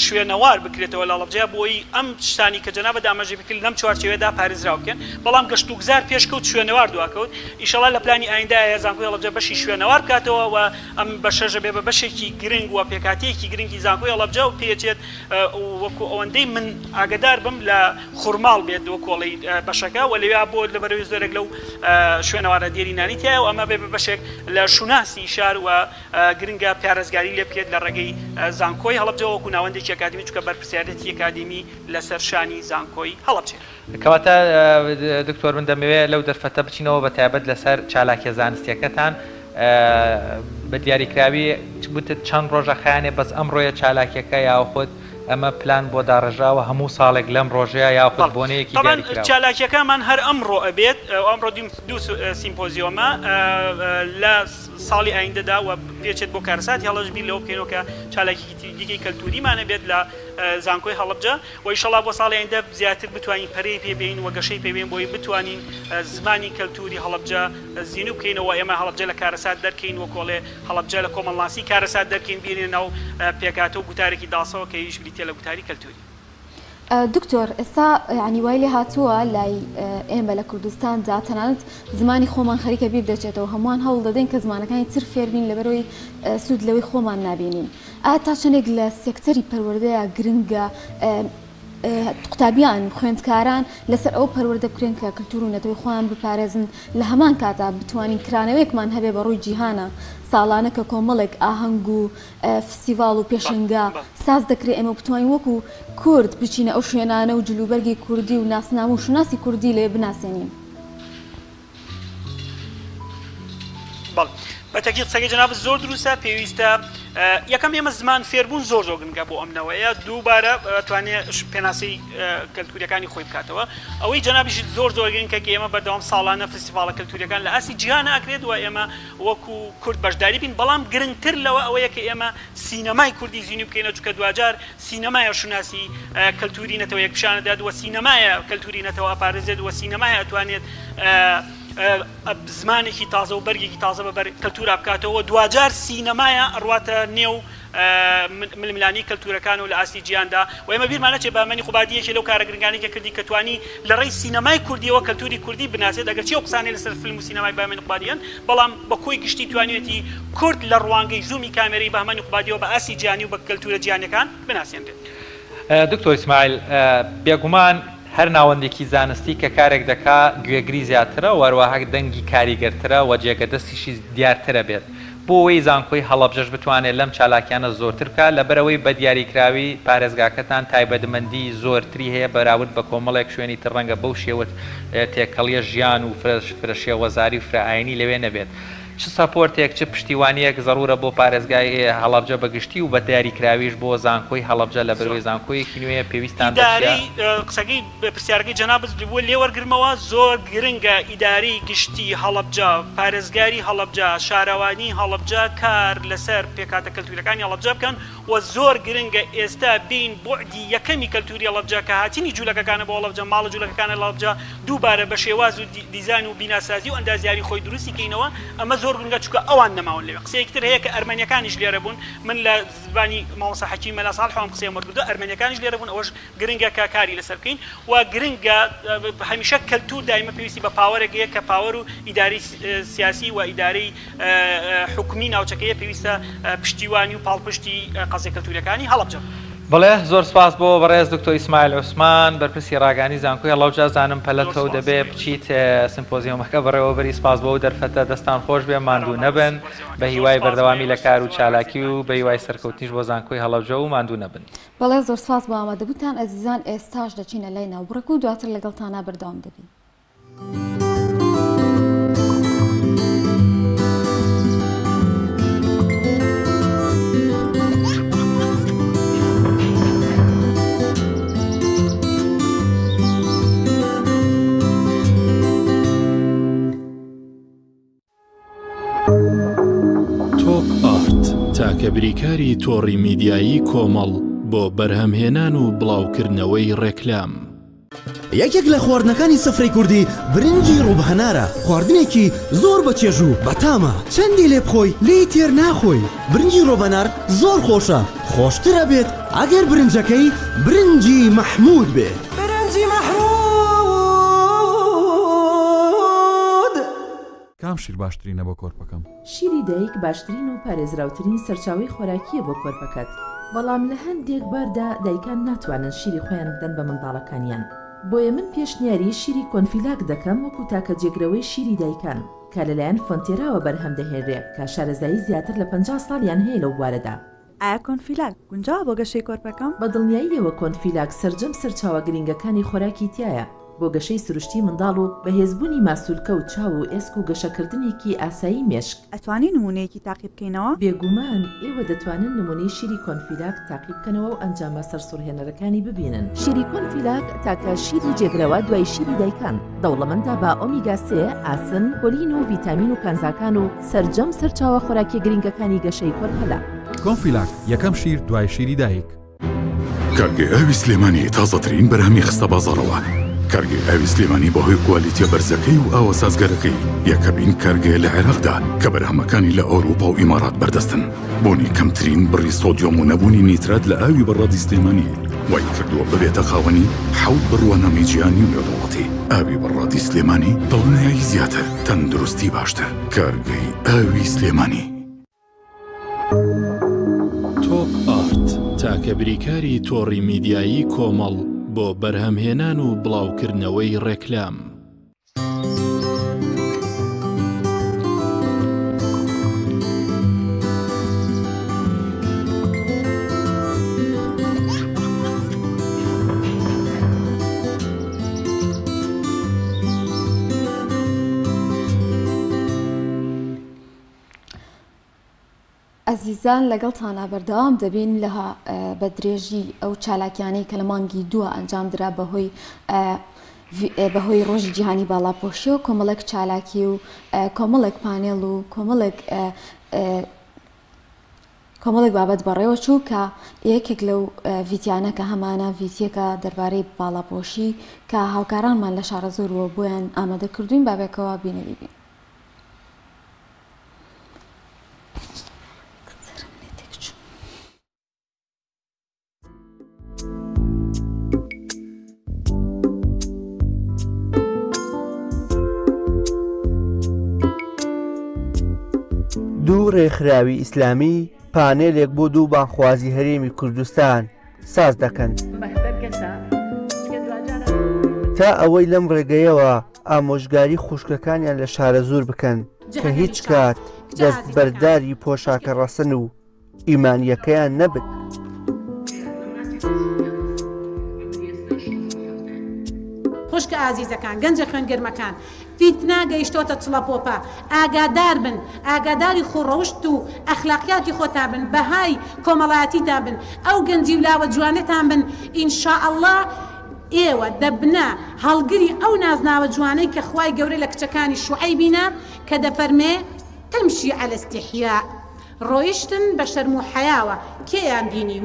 شوێنەوار بکرێتەوە لە هەڵەبجەیە بۆی ئەم شتانی کە جەنابە دامەژی بکرد لەم چوارچێوەدا پارێزراو بکەن بەڵام گەشت و گزار پێشکەوت شوێنەوار دواکەوت ئیشەڵا لە پلانی ئایندایە زانکۆی هەڵەبجە بەشی شوێنەوار بکاتەوە و ئەم بەشەژە بێ بە بەشێکی گرنگ و پێکاتەیەکی گرنگی زانکۆی هەڵەبجە و پێچێت وەکو ئەوەندەی من ئاگدار بم لە خورماڵ بێت وەکۆڵی بەشەکە و لەوێ بۆ لەبەرەوەی زۆرێک لەو شوێنەوارە دیێرینانی تایە و ئەمە بێ بەشێک لە شوناسی شار و گرنگە پارێزگاری لێ بکرێت لە ڕێگەی زانکۆی هەڵەبجە وەکو ناوەندێکی ئەکادمی چونکە بەرپرسیارەتی ئەکادمی لەسەر شانی زانکۆی هەڵەبجە. کەواتە دکتۆر من دەمەوێت لەو دەرفەتە بچینەوە بە تایبەت لەسەر چالاکیە زانستیەکەتان بە دیاریکراوی بوتت چەند ڕۆژە خیانێ بەس ئەمڕۆیە چالاکیەکە یاخود ئەمە پلان بۆ داڕژاوە هەموو ساڵێک لەم ڕۆژەیە یاخود بۆنەیەکی چالاکیەکەمان هەر ئەمڕۆ ئەبێت ئەمڕۆ دوو سیمپۆزیۆمە لە ساڵی ئایندەدا و پێچێت بۆ کارساتی هەڵەش بیر لەوە بکەینەوە کە چالاکی دیگەی کەلتوریمانە بێت لە زانکۆی هەڵەبجە و ئیشەڵا بۆ ساڵی ئایندە زیاتر بتوانین پەرەی پێبین و گەشەی پێبین بۆی بتوانین زمانی کەلتوری هەڵەبجە زیین و بکەینەوە ئێمە هەڵەبجە لە کارەسات دەرکەین وەکۆڵێ هەڵەبجە لە کۆمەڵناسی کارەسات دەرکەین بینێ ناو پێکاتە و گوتارێکی داسەوە کە هیچ بریتە لە گوتاری کەلتوری. دکتۆر ئێستا ینی وای لێ هاتووە لای ئێمە لە کوردستاندا تەنانەت زمانی خۆمان خەریکە بیر دەچێتەوە هەمووان هەوڵ دەدەین کە زمانەکانی تر فێربین لەبەرەوەی سوود لەوەی خۆمان نابینین. ئایا تا چەندێک لە سێکتەری پەروەردەیە گرنگە قوتابیان خوێندکاران لەسەر ئەو پەروەردە بکرێن کە کلتور و نەتەوەی خۆیان بپارێزن لە هەمان کاتا بتوانین کرانەوەیەکمان هەبێ بە ڕووی جیهانە ساڵانە کە کۆمەڵێک ئاهەنگ و فستیڤاڵ و پێشنگا ساز دەکرێت ئێمە بتوانین وەکو کورد بچینە ئەو شوێنانە و جلوبەرگی کوردی و ناسنامە و شوناسی کوردی لێ بناسێنین. بە تاکید قسەکەی جەناب زۆر دروستە پێویستە یەکەم ئێمە زمان فێربوون زۆر گرنگە بۆ ئەمنەوەیە دووبارە توانێت پێناسی کەلتوریەکانی خۆی بکاتەوە ئەوەی جەنابیش زۆر گرنگە کە ئێمە بەردەوام ساڵانە فستیڤاڵە کەلتوریەکان لە ئاسی جیهان ئاکرێت و ئێمە وەکو کورد بەشداری بین بەڵام گرنگتر لەوە ئەوەیە کە ئێمە سینەمای کوردی زیینی بکەینە چونکە دوجار سینەمایە شوناسی کەلتوری نەتەوە یەک پیشانەدات و سینەمایە کەلتوری نەتەوە ئاپارێزێت و سینەمایە ئەتوانێت زمانێکی تازە و بەرگێکی تازە بەبەر کەلتورا بکاتەوە دوجار سینەمایە ئەڕواتە نێو ململانی کەلتورەکان و لە ئاستی جیاندا و ئێمە بیرمان نەچێت بە ئەمەنی خوبادیەکی لەو کارە گرنگانی کە کردی کە توانی لە ڕێی سینەمای کوردیەوە کەلتوری کوردی بناسێت ئەگەر چی قسانەی لەسەر فیلم و سینەمای بە ئەمەنی خوبادیان بەڵام بە کۆی گشتی توانێتی کورد لە ڕوانگەی زوومی کامێرەی بە ئەمەنی خوبادیەوە بە ئاسی جیانی و بە کەلتورە جیانەکان بناسێنرێت. دکتۆر ئیسماعیل بێگومان هەر ناوەندێکی زانستی کە کارێک دەکا گوێگری زیاترە و هەروەها دەنگی کاریگەرترە و جێگە دەستیشی دیارترە بێت بۆ ئەوەی زانکۆی هەڵەبجەش بتوانێت لەم چالاکیانە زۆرتر بکات لەبەرەوەی بە دیاریکراوی پارێزگاکەتان تایبەتمەندی زۆرتری هەیە بەراورد بە کۆمەڵێک شوێنی تر ڕەنگە بەو شێوت تێکەڵیە ژیان و فرەشێوەزاری و فرەئاینی لەوێ نەبێت. چ سەپۆرتێک چ پشتیوانیەک زەڕورە بۆ پارێزگای هەڵەبجە بەگشتی و بە دیاریکراویش بۆ زانکۆی هەڵەبجە لە بەروەی زانکۆیەکی نوێ پێویستان قسەکەی پرسیارەکەی جەنابەت بووە لێوەرگرمەوە زۆر گرنگە ئیداری گشتی هەڵەبجە پارێزگاری هەڵەبجە شارەوانی هەڵەبجە کار لەسەر پێکاتە کەلتوریەکانی هەڵەبجە بکەن و زۆر گرنگە ئێستا بین بۆعدی یەکەمی کەلتوری هەڵەبجە کە هاتینی جوولەکەکانە بۆ هەڵەبجە ماڵە جوولەکەکانە هەڵەبجە دووبارە بە شێواز و دیزاین و بیناسازی و ئەندازیاری خۆی دروستی کەینەوە ئەمە زۆر گرنگە چونکە ئەوان نەماون لەوێ قسەیەکتر هەیە کە ئەرمەنیەکانیش لێرە بوون من لە زبانی مامۆستا حەکیم مەلا ساڵح هەم قسەیەم وەرگرتووە ئەرمەنیەکانیش لێرە بوون ئەوەش گرنگە کە کاری لەسەر بکەین و گرنگە هەمیشە کەلتور دایمە پێویستی بە پاوەرێک هەیە کە پاوەر و ئیداری سیاسی و ئیدارەی حکومی ناوچەکەیە پێویستە پشتیوانی و پاڵپشتی قەزای کەلتوریەکانی هەڵەبجە. بڵێ زۆر سپاس بۆ بەڕێز دکتۆر ئیسماعیل عوسمان بەرپرسی ڕاگانی زانکۆی هەڵەبجە زانم پەلەتەوە دەبێ بچیت سمپۆزیۆمەکە بەڕێوەبەری سپاس بۆ دەرفەتە دەستان خۆش بێ ماندوو نەبن بە هیوای بەردەوامی لە کار و چالاکی و بە هیوای سەرکەوتنیش بۆ زانکۆی هەڵەبجە و ماندوو نەبن. بەڵێ زۆر سپاس بۆ ئامادەبووتان ئەزیزان ئێستاش دەچینە لای ناوبڕک و دواتر لەگەڵتانە بەردەوام دەبین. تاکە بریکاری تۆڕی میدیایی کۆمەڵ بۆ بەرهەمهێنان و بڵاوکردنەوەی ڕێکلام. یەکێک لە خواردنەکانی سەفرەی کوردی برنجی ڕووبهەنارە خواردنێکی زۆر بەچێژ و بەتامە چەندی لێ بخۆی لێی تێر ناخۆی برنجی ڕۆبەنار زۆر خۆشە خۆشترە بێت ئەگەر برنجەکەی برنجی مەحموود بێت. برنجی مەحموود کام شیر باشترینە بۆ کۆرپەکەم؟ شیری دایک باشترین و پارێزراوترین سەرچاوی خۆراکیە بۆ کۆرپەکەت بەڵام لە هەندێک باردا دایکان ناتوانن شیری خۆیان بدەن بە منداڵەکانیان بۆیە من پێشنیاری شیری کۆنفیلاک دەکەم وەکو تاکە جێگرەوەی شیری دایکان کە لەلایەن فۆنتێراوە بەرهەم دەهێنرێ کە شارەزایی زیاتر لە 50 ساڵیان هەیە لەو بوارەدا. ئایا کۆنفیلاک گونجاوە بۆ گەشەی کۆرپەکەم؟ بە دڵنیاییەوە کۆنفیلاک سەرجەم سەرچاوە گرنگەکانی خۆراکی تایە بۆ گەشەی سروشتی منداڵ و بەهێزبوونی ماسوولکە و چاو و ئێسک و گەشەکردنێکی ئاسایی مێشک. ئەتوانی نمونەیەکی تاقی بکەینەوە؟ بێگومان ئێوە دەتوانن نمونەی شیری کۆنفیلاک تاقی بکەنەوە و ئەنجامە سەرسوڕهێنەرەکانی ببینن. شیری کۆنفیلاک تاکە شیری جێگرەوە دوای شیری دایکان دەوڵەمەندە بە ئۆمیگا 3 ئاسن کۆلین و ڤیتامین و کانزاکان و سەرجەم سەرچاوە خۆراکی گرنگەکانی گەشەی کۆرپەلا. کۆنفیلاک یەکەم شیر دوای شیری دایک. کارگەی ئاوی سلێمانی تازەترین بەرهەمی خستە بازاڕەوە. کارگەی ئاوی سلێمانی بەهۆی کوالیتیە بەرزەکەی و ئاوە سازگەرەکەی یەکەمین کارگەیە لە عێراقدا کە بەرهەمەکانی لە ئەوروپا و ئیمارات بەردەستن بۆنی کەمترین بڕی سۆدیۆم و نەبوونی نیترات لە ئاوی بەڕادی سلێمانی وای کردووە ببێتە خاوەنی 7 بڕوانەمی گیانی و نێودەوڵەتی. ئاوی بەڕادی سلێمانی دڵنیایی زیاتر تەندروستی باشتر. کارگەی ئاوی سلێمانی. تۆپ ئارت تاکە بریکاری تۆڕی میدیایی کۆمەڵ بۆ بەرهەمهێنان و بڵاوکردنەوەی ڕێکلام. ئەزیزان لەگەڵتانە بەردەوام دەبین لەها بە درێژی ئەو چالاکیانەی کە لە مانگی دووە ئەنجام درا بەهۆی ڕۆژی جیهانی باڵاپۆشی و کۆمەڵێک چالاکی و کۆمەڵێک پانێڵ و کۆمەڵێک بابەت بەڕێوە چوو کە یەکێک لەو ڤیتیانە کە هەمانە ڤیتیەکە دەربارەی باڵاپۆشی کە هاوکارانمان لە شارە زۆرەوە بۆیان ئامادە کردوین بابێکەوە بینەریبین. دوو ڕێکخراوی ئیسلامی پانێلێک بۆ دوو بانخوازی هەرێمی کوردستان ساز دەکەن تا ئەوەی لەم ڕێگەیەوە ئامۆژگاری خوشکەکانیان لە شارە زۆر بکەن کە هیچ کات دەست بەرداری پۆشاکە ڕەسن و ئیمانیەکەیان نەبن. خوشکە ئازیزەکان گەنجە خوێنگەرمەکان فیتنا گەیشتۆتە چڵەپۆپە ئاگادار بن ئاگاداری خۆڕەوشت و ئەخلاقیاتی خۆتان بن بەهای کۆمەڵایەتیتان بن ئەو گەنجی ولاوە جوانێتان بن ئینشاءالله ئێوە دەبنە هەڵگری ئەو نازناوە جوانەی کە خوای گەورەی لە کچەکانی شوعەی بینە کە دەفەرمێ تەمشی عەلە استیحیا ڕۆیشتن بە شەرم و حەیاوە کێیان بینی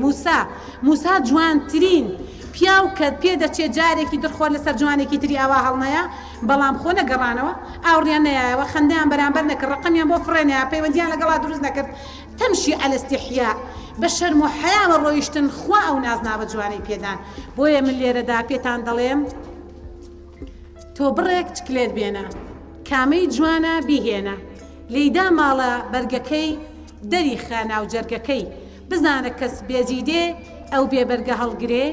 موسا جوانترین پیاو کە پێ دەچێت جارێکی دڕخۆر لەسەر جوانێکی تری ئاوا هەڵنەیە بەڵام خۆ نەگەڕانەوە ئاوڕیان نایەوە خەندیان بەرامبەر نەکرد ڕقمیان بۆ فڕێنەیە پەیوەندیان لەگەڵا دروست نەکرد تەمشی عەلە استیحیا بە شەرم و حەیاوە ڕۆیشتن خوا ئەو نازناوە جوانەی پێدان بۆیە من لێرەدا پێتان دەڵێم تۆ بڕێک چکلێت بێنە کامەی جوانە بیهێنە لەیدا ماڵە بەرگەکەی دەری خانە و جەرگەکەی بزانە کەس بێزیدێ ئەو بێبەرگە هەڵگرێ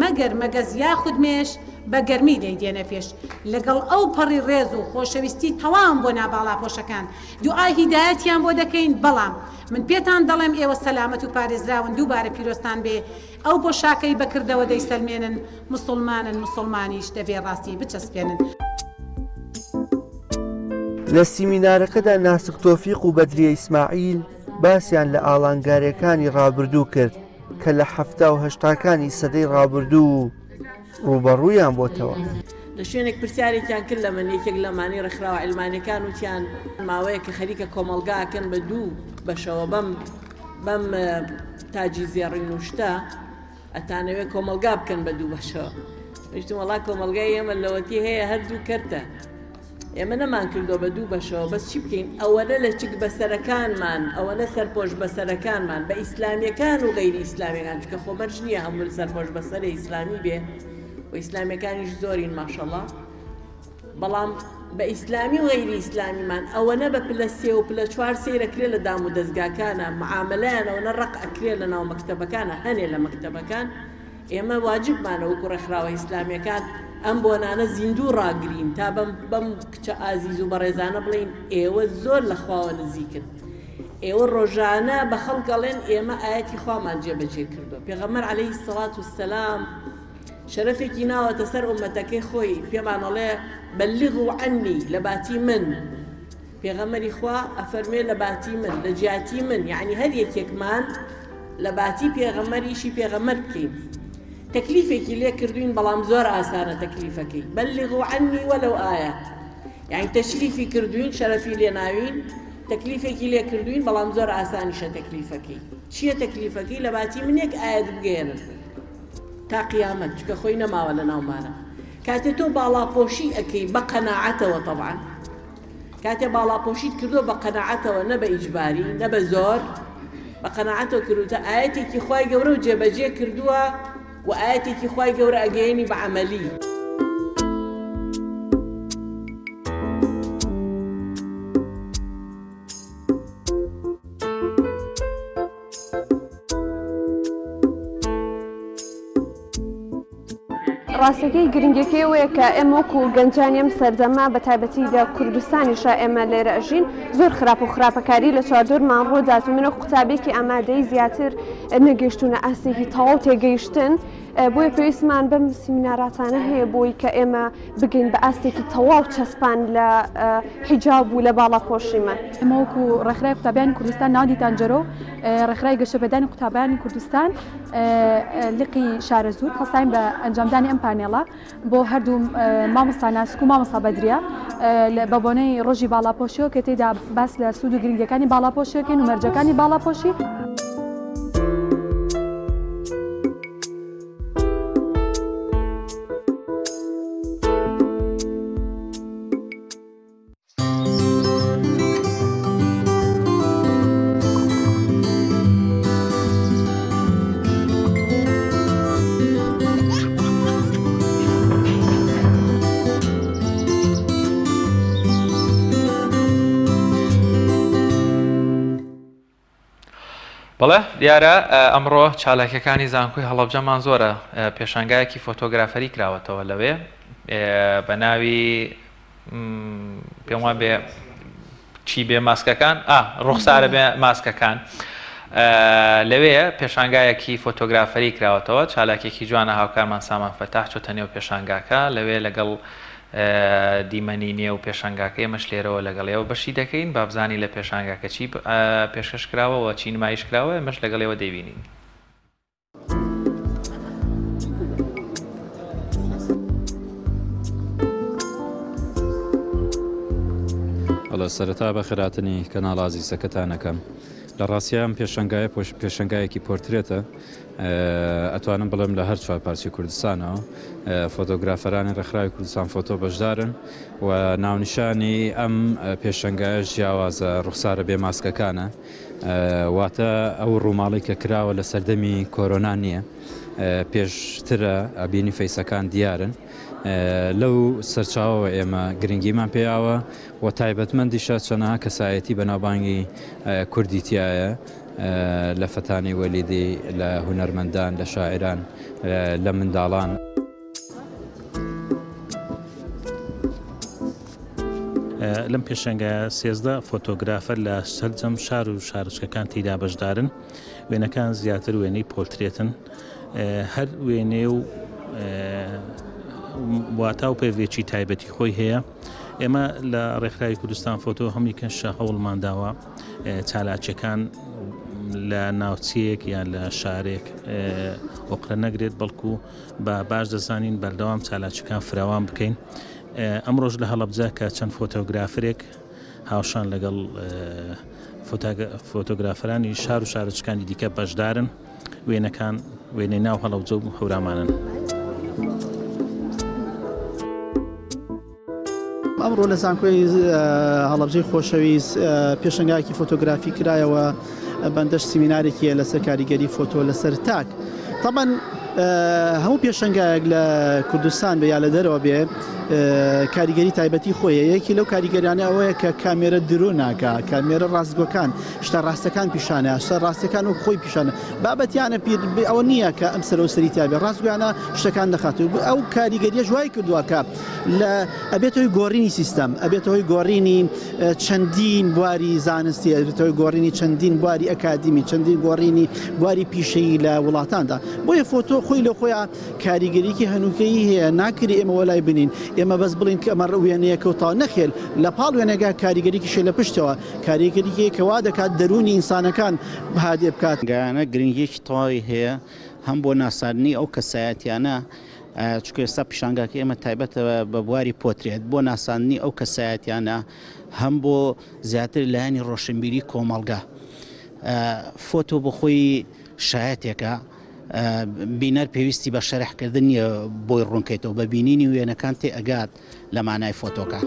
مەگەر مەگەز یاخود مێش بە گەرمی دەیدێنە پێش لەگەڵ ئەو پەڕی ڕێز و خۆشەویستی تەواو بۆ ناباڵا پۆشەکان دوعای هیدایەتیان بۆ دەکەین بەڵام من پێتان دەڵێم ئێوە سەلامەت و پارێزراون دووبارە پیرۆستان بێ ئەو پۆشاکەی بەکردەوە دەیسەلمێنن مسلمانیش دەبێ ڕاستی بچەسپێنن. لە سیمینارەکەدا ناسک تۆفیق و بەدریە ئیسماعیل باسییان لە ئاڵانگارەکانی ڕابردوو کرد کە لە 1970کانی سەدەی ڕابردوو ڕوبەڕوویان بۆتەوە. لە شوێنێک پرسیارێکیان کرد لە من یەکێک لەمانەی ڕێکخراوە عیلمانیەکان وتیان ماوەیە کە خەریکە کۆمەڵگاکەن بە دوو بەشەوە بەم تاجی زێڕین و شتە ئەتانەوێت کۆمەڵگا بکەن بە دوو بەشەوە. وشتم وڵا کۆمەڵگای ئێمە لەوەتی هەیە هەردوو کەرتە ئێمە نەمان کردەوە بە دوو بەشەوە بەس چی بکەین ئەوەنە لە چک بەسەرەکانمان ئەوەنە سەرپۆش بەسەرەکانمان بە ئیسلامیەکان و غەیری ئیسلامیەکان چکە خۆمەرج نییە هەموو سەرپۆش بەسەر ئیسلامی بێ و ئیسلامیەکانیش زۆرین ماشەڵڵا بەڵام بە ئیسلامی و غەیری ئیسلامیمان ئەوەنە بە پلە سێ و پلە چوار سەیرەکرێ لە دام و دەستگاکانە معاملەیان ئەوەنە ڕق ئەکرێ لە ناو مەکتەبەکانە هەنێ لە مەکتەبەکان ئێمە واجبمانە وەکو ڕێکخراوە ئیسلامیەکان ئەم بۆنانە زیندوو ڕاگرین تا بەم کچە ئازیز و بەڕێزانە بڵین ئێوە زۆر لە خواوە نزیکن ئێوە ڕۆژانە بە خەڵکەڵێن ئێمە ئاەتی خوامان جێبەجێ کردو پێغەمبەر عەلەیهی سەڵات وسەلام شەرەفێکی ناوەتە سەر ئومەتەکەی خۆی پێمانەڵێ بەلیغوا عنی لە باتی من پێغەمبەری خوا ئەفەرمێ لە باتی من لە جیاتی من یعنی هەر یەکێکمان لە باتی پێغەمبەریشی پێغەمبەر بکەین تەکلیفێکی لێ کردوین بەڵام زۆر ئاسانە تەکلیفەکەی بەلیغوا عنی وەلەو ئایە یعنی تەشریفی کردوین شەرەفی لێ ناوین تەکلیفێکی لێ کردوین بەڵام زۆر ئاسانیشە تەکلیفەکەی چییە تەکلیفەکەی لە باتی من یەک ئاەت بگێنن تا قیامەت چکە خۆی نەماوە لە ناومانە کاتێ تۆ باڵاپۆشی ئەەکەی بە قەناعەتەوە طبعا کاتێ باڵاپۆشیت کردو بە قەناعەتەوە نە بە ئیجباری نە بە زۆر بە قەناعەتەوە کردوتە ئاەتێکی خوای گەورە و جێبەجێ کردووە و ئاەتێکی خوای گەورە ئەگەیەنی بە عەمەلی ڕاستەکەی گرنگەکەیەوەیە کە ئێمە وەکو گەنجانیم سەردەما بە تایبەتی لە کوردستانیشا ئێمە لێرە ئەژین زۆر خراپ و خراپەکاری لە چواردۆرمان ڕۆدات و منە قوتابێکی ئامادەی زیاتر نەگەیشتونە ئاستێکی تەواو تێگەیشتن بۆیە پێویستمان بەم سیمیناراتانە هەیە بۆی کە ئێمە بگەین بە ئاستێکی تەواو چەسپان لە حیجاب و لە باڵاپۆشیمان. ئێمە وەکو ڕێکخراوی قوتابیانی کوردستان ناودیتان جەرۆ ڕێکخراوی گەشەبەدانی قوتابیانی کوردستان لقی شارە زوور هەستاین بە ئەنجامدانی ئەم پانێڵە بۆ هەردوو مامۆستا ناسک و مامۆستا بەدریە بە بۆنەی ڕۆژی باڵاپۆشیەوە کە تێدا باس لە سوود و گرنگەکانی باڵاپۆشیەکەین و مەرجەکانی باڵاپۆشی. بەڵێ دیارە ئەمڕۆ چالاکیەکانی زانکۆی هەڵەبجەمان زۆرە پێشانگایەکی فۆتۆگرافەری کراوەتەوە لەوێ بە ناوی پێم وان بێ چی بێ ماسکەکان ڕوخسارە بێ ماسکەکان لەوەیە پێشانگایەکی فۆتۆگرافەری کراوەتەوە چالاکێکی جوانە هاوکارمان سامان فەتاح چۆتە نێو پێشانگاکە لەوێ لەگەڵ دیمەنی نییە و پێشانگاکە ئێمەش لێرەوە لەگەڵەوە بەشی دەکەین بابزانی لە پێشانگاکە چی پێشکەش کراوەوە چی نمایش کراوە ئێمەش لەگەڵەوە دەبینین. ئەڵە سەرەتا بە خێراتنی کەناڵ ئازیزەکەتانەکەم لە ڕاستیان پێشنگایە پێشنگایەکی پۆرترێتە ئەتوانم بڵێم لە هەر چوار پارچی کوردستانەوە فۆتۆگرافەرانی ڕێکخراوی کوردستان فۆتۆ بەشدارن و ناونیشانی ئەم پێشنگایە جیاوازە ڕوخسارە بێ ماسکەکانە واتە ئەو ڕووماڵی کە کراوە لە سەردەمی کۆرۆنا نییە پێشترە ئەبینی فەیسەکان دیارن لەو سەرچاوەوە ئێمە گرنگیمان پێیاوە و تایبەتمەندیشە چەنەها کەسایەتی بەناوبانگی کوردیتیایە لە فەتانی وەلیدی لە هونەرمەندان لە شاعران لە منداڵان. لەم پێشەنگە 13 فۆتۆگرافەر لە سەرجەم شار و شارچکەکان تێدا بەشدارن وێنەکان زیاتر وێنەی پۆرترێتن هەر وێنێ و واتە و پێوێکی تایبەتی خۆی هەیە. ئێمە لە ڕێکخراوی کوردستان فۆتۆ هەمیکەشە هەوڵمانداوە چالاکیەکان لە ناوچەیەک یان لە شارێک وەقرە نەگرێت بەڵکو بە باش دەزانین بەردەوام چالاکیەکان فراوان بکەین. ئەمڕۆژ لە هەڵەبجە کە چەند فۆتۆگرافرێک هاوشان لەگەڵ فۆتۆگرافەرانی شار و شارچکانی دیکە بەشدارن وێنەکان وێنەی ناو هەڵەبجە و هەورامانن. ئەمڕۆ لە زانکۆی هەڵەبجەی خۆشەویست پێشنگایەکی فۆتۆگرافی کرایەوە بەندەش سیمینارێکیە لەسەر کاریگەری فۆتۆ لەسەر تاک. طبعاً هەموو پێشنگایەک لە کوردستان بە یا لە دەرەوە بێ کاریگەری تایبەتی خۆیە. یەکی لەو کاریگەریانە ئەوەیە کە کامێرە درۆ ناکە کامێرە ڕاستگۆکان شتە ڕاستەکان پیشانە شتە ڕاستەکان و خۆی پیشانە بابەتیانە ئەوە نییە کە ئەم سەر و سەریتیا بێ ڕاستگویانە شتەکان دەخات و ئەو کاریگەریە جوای کردووە کە لە ئەبێتەوەی گۆڕینی سیستەم ئەبێتەوەی گۆڕینی چەندین بواری زانستی ئەبێتەوەی گۆڕینی چەندین بواری ئەکادمی چەندین گۆڕینی بواری پیشەیی لە وڵاتاندا. بۆیە فۆتۆ خۆی لە خۆیان کاریگەریکی هەنووکەیی هەیە ناکری ئێمە وەلای بنین ئێمە بەس بڵین کە ئەمە وێنەیە کەوتاو نەخێل لە پاڵ وێنەگا کاریگەریکی شێ لە پشتەوە کاریگەریکی کەوا دەکات دەرونی ئینسانەکان بەهادێ بکات. گایانە گرنگیەکی تەواوی هەیە هەم بۆ ناساردنی ئەو کەسایەتیانە چونکە ئێستا پیشانگاکە ئێمە تایبەتەوە بە بواری پۆترێت بۆ ناساندنی ئەو کەسایەتیانە هەم بۆ زیاتر لایەنی ڕۆشنبیری کۆمەڵگا فۆتۆ بۆ خۆی شایەتێکە بینەر پێویستی بە شەرحکردن نیە بۆی ڕوونکەیتەوە بە بینینی وێنەکان تێ ئەگات لە مانای فۆتۆکان.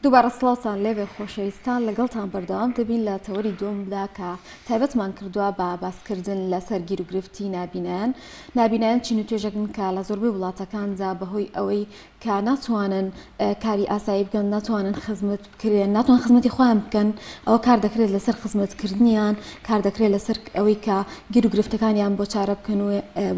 دووبارە سڵاوتان لێوێ خۆشەویستان لەگەڵتان بەردەوام دەبین لە تەوەری دووەمدا کە تایبەتمان کردووە بە باسکردن لەسەر گیر و گرفتی نابینایان چین و توێژەکن کە لە زۆربەی وڵاتەکاندا بەهۆی ئەوەی کە ناتوانن کاری ئاسایی بکەن ناتوانن خزمەتی خۆیان بکەن ئەوە کار دەکرێت لەسەر خزمەتکردنیان کار دەکرێت لەسەر ئەوەی کە گیر و گرفتەکانیان بۆ چارە بکەن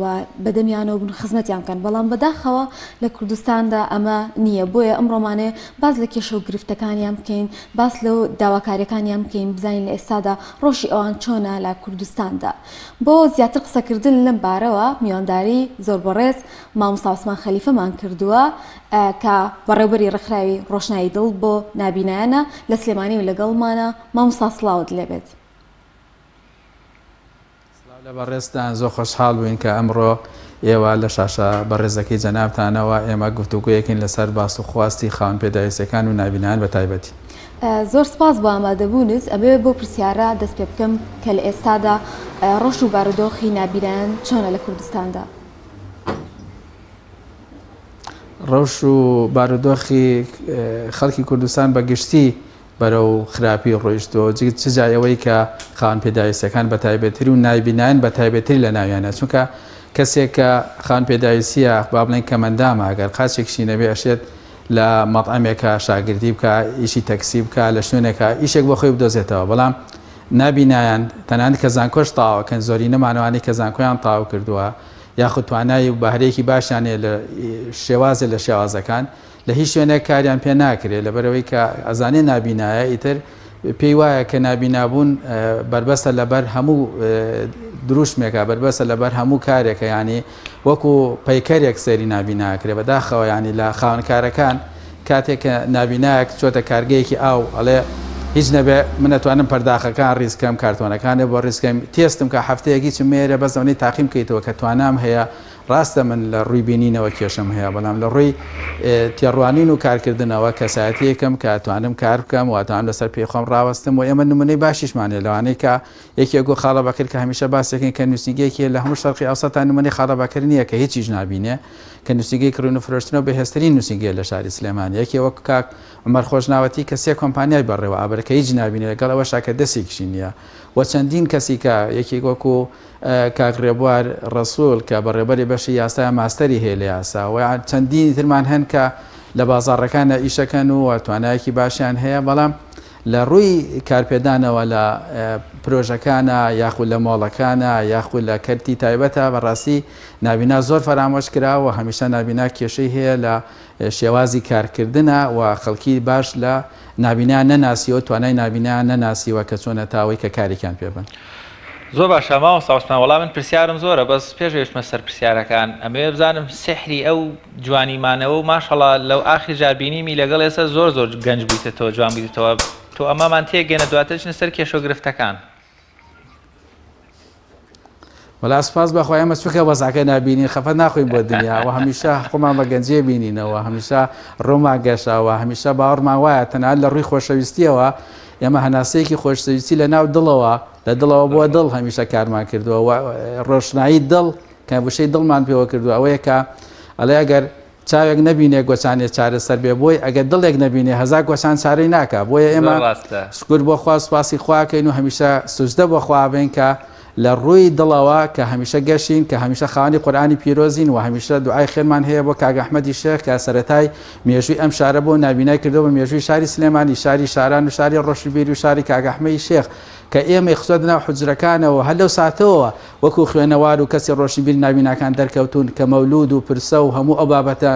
و بەدەمیانەوە بن خزمەتیان بکەن بەڵام بەداخەوە لە کوردستاندا ئەمە نییە. بۆیە ئەمڕۆمانێ باز لە کێشە و گرفتەکانیان بکەین باس لەو داواکاریەکانیان بکەین بزانین لە ئێستادا ڕۆژی ئەوان چۆنە لە کوردستاندا. بۆ زیاتر قسەکردن لەم بارەوە میوانداری زۆر بەڕێز مامۆستا عوسمان خەلیفەمان کردووە کە بەڕێوەبەری ڕێکخراوی ڕۆشنایی دڵ بۆ نابینایانە لە سلێمانی و لەگەڵمانە. مامۆستا سڵاوت لێبێت. لە بەڕێزتان زۆر خۆشحاڵ بووین کە ئەمڕۆ ئێوە لە شاشە بەڕێزەکەی جەنابتانەوە ئێمە گفتوگویەکین لەسەر باس و خواستی خاوەن پێداویستەکان و نابینایان بە تایبەتی. زۆر سپاس بۆ ئامادەبوونت ئەبێ بۆ پرسیارە دەست پێ بکەم کە لە ئێستادا ڕۆژ و بارودۆخی نابینایان چۆنە لە کوردستاندا؟ ڕەوش و بارودۆخی خەڵکی کوردستان بەگشتی بەرەو خراپی ڕۆیشتەوە چ جایەوەی کە خاوەن پێداویستەکان بە تایبەتری و نایبینان بە تایبەتری لە ناویانە چونکە کەسێک کە خاوەن پێداویستیە با بڵێن کەمەندامە ئەگەر قاچێکشی نەبێ ئەشێت لە مەطعمێکە شاگردی بکە ئیشی تەکسی بکە لە شوێنێکە ئیشێک بۆ خۆی بدۆزێتەوە بەڵام نابینایان تەنانەت کە زانکۆش تاوەکەن زۆری نەمانەوانی کە زانکۆیان تاو کردووە یاخود توانایی و بەهرەیەکی باشیانێ لە شێوازە لە شێوازەکان لە هیچ شوێنێک کاریان پێ ناکرێت لەبەرەوەی کە ئەزانێ نابینایە ئیتر پێی وایە کە نابینابوون بربەستە لەبەر هەموو دروشمێکە بربەستە لەبەر هەموو کارێکە ینی وەکو پەیکەرێک سەری نابیناکرێت بەداخەوە ینی لە خاوەنکارەکان کاتێک کە نابینایەک چۆتە کارگەیەکی ئاو ئەڵێ هیچ نەبێ من ئەتوانم پەرداخەکان ڕیسکەم کارتۆنەکانێ بۆ ڕیسکەم تێستم کە هەفتەیەکی چ مێرە بەزەونی تاقیم بکەیتەوە کە توانام هەیە ڕاستە من لە ڕووی بینینەوە کێشم هەیە بەڵام لە ڕووی تێڕوانین و کارکردنەوە کەسایەتیەکەم کە توانم کار بکەم واتوانم لەسەر پێخۆم ڕاوەستم و ئێمە نمونەی باشیشمانێ لەوانەیە کە یەکێک گۆ خاڵە بەکرد کە هەمیشە باسێکین کە نووسنگەیەکی لە هەموو شەرقی ئەوسەتا نمونەی خاڵە بەکرد نییە کە هیچیش نابینێ کە نووسنگەی کڕین و فرۆشتنەوە بەهێزترین نووسنگەیە لە شاری سلێمانی یەکێ وەک کاک عومەر خۆشناوەتی کە سێ کۆمپانیای بەڕێوە ئابرەکە هیچ نابینێ لەگەڵ ئەوەشا کە دەستێکیشی نییە و چەندین کەسی کە یەکێک وەکو کاک ڕێبوار ڕەسوول کە بەڕێبەری بەشی یاسای ماستەری هەیە لە یاسا و چەندینی ترمان هەن کە لە بازاڕەکانە ئیشەکەن و توانایەکی باشیان هەیە بەڵام لە ڕووی کارپێدانەوە لە پرۆژەکانە یاخود لە مۆڵەکانە یاخود لە کەرتی تایبەتە بەڕاستی نابینا زۆر فەرامۆش کراوە هەمیشە نابینا کێشەی هەیە لە شێوازی کارکردنە و خەڵکی باش لە نابینا نەناسیەوە توانای نابینا نەناسیوە کە چۆنە تاوەی کە کارێکیان پێبن. زۆر باشە ماوەستا عوسمان وەڵام من پرسیارم زۆرە بەس پێشێشمە سەر پرسیارەکان ئەمەوێ بزانم سحری ئەو جوانیمانەوە و ماشەڵڵا لەو ئاخری جاربینیمی لەگەڵ ئێستا زۆر زۆر گەنج بوویتەوە جوان بوویتەوە تۆ ئەمەمان تێگەنە دواتر چنە سەر کێشە و گرفتەکان. وەلا سوپاس بەخوای ئەمە چووکە وەزاکە نابینین خەفەت ناخۆین بۆ دنیا و هەمیشە خۆمان بە گەنجێ بینینەوە هەمیشە ڕۆمان گەشاوە هەمیشە باوەڕمان وایە تەنانەت لە ڕووی خۆشەویستیەوە ئێمە هەناسەیەکی خۆشەویستی لە ناو دڵەوە لە دڵەوە بۆ دڵ هەمیشە کارمان کردووە ڕۆشنایی دڵ کە وشەی دڵمان پێوە کردووە ئەوەیە کە ئەڵێ ئەگەر چاوێک نبینێ گۆچانێ چارەسەر بێ بۆی ئەگەر دڵێک نبینێ هەزار گۆچان چارەی ناکە بۆیە ئێمە شکر بۆ خوا سوپاسی خواکەین و هەمیشە سوجدە بۆ خوا بین کە لە ڕووی دڵەوە کە هەمیشە گەشین کە هەمیشە خاوەنی قورئانی پیرۆزین و هەمیشە دوعای خێرمان هەیە بۆ کاک ئەحمەدی شێخ کە سەرەتای مێژووی ئەم شارە بۆ نابینای کردەوە بە مێژووی شاری سلێمانی شاری شاران و شاری ڕۆشنبیری و شاری کاک ئەحمەدی شێخ کە ئێمە خزۆ ناو حجرەکانەوە هەر لەو ساتەوە وەکو خوێنەوار و کەسی ڕۆشنبیری نابیناکان دەرکەوتون کە مەولود و پرسە و هەموو ئەو بابەتە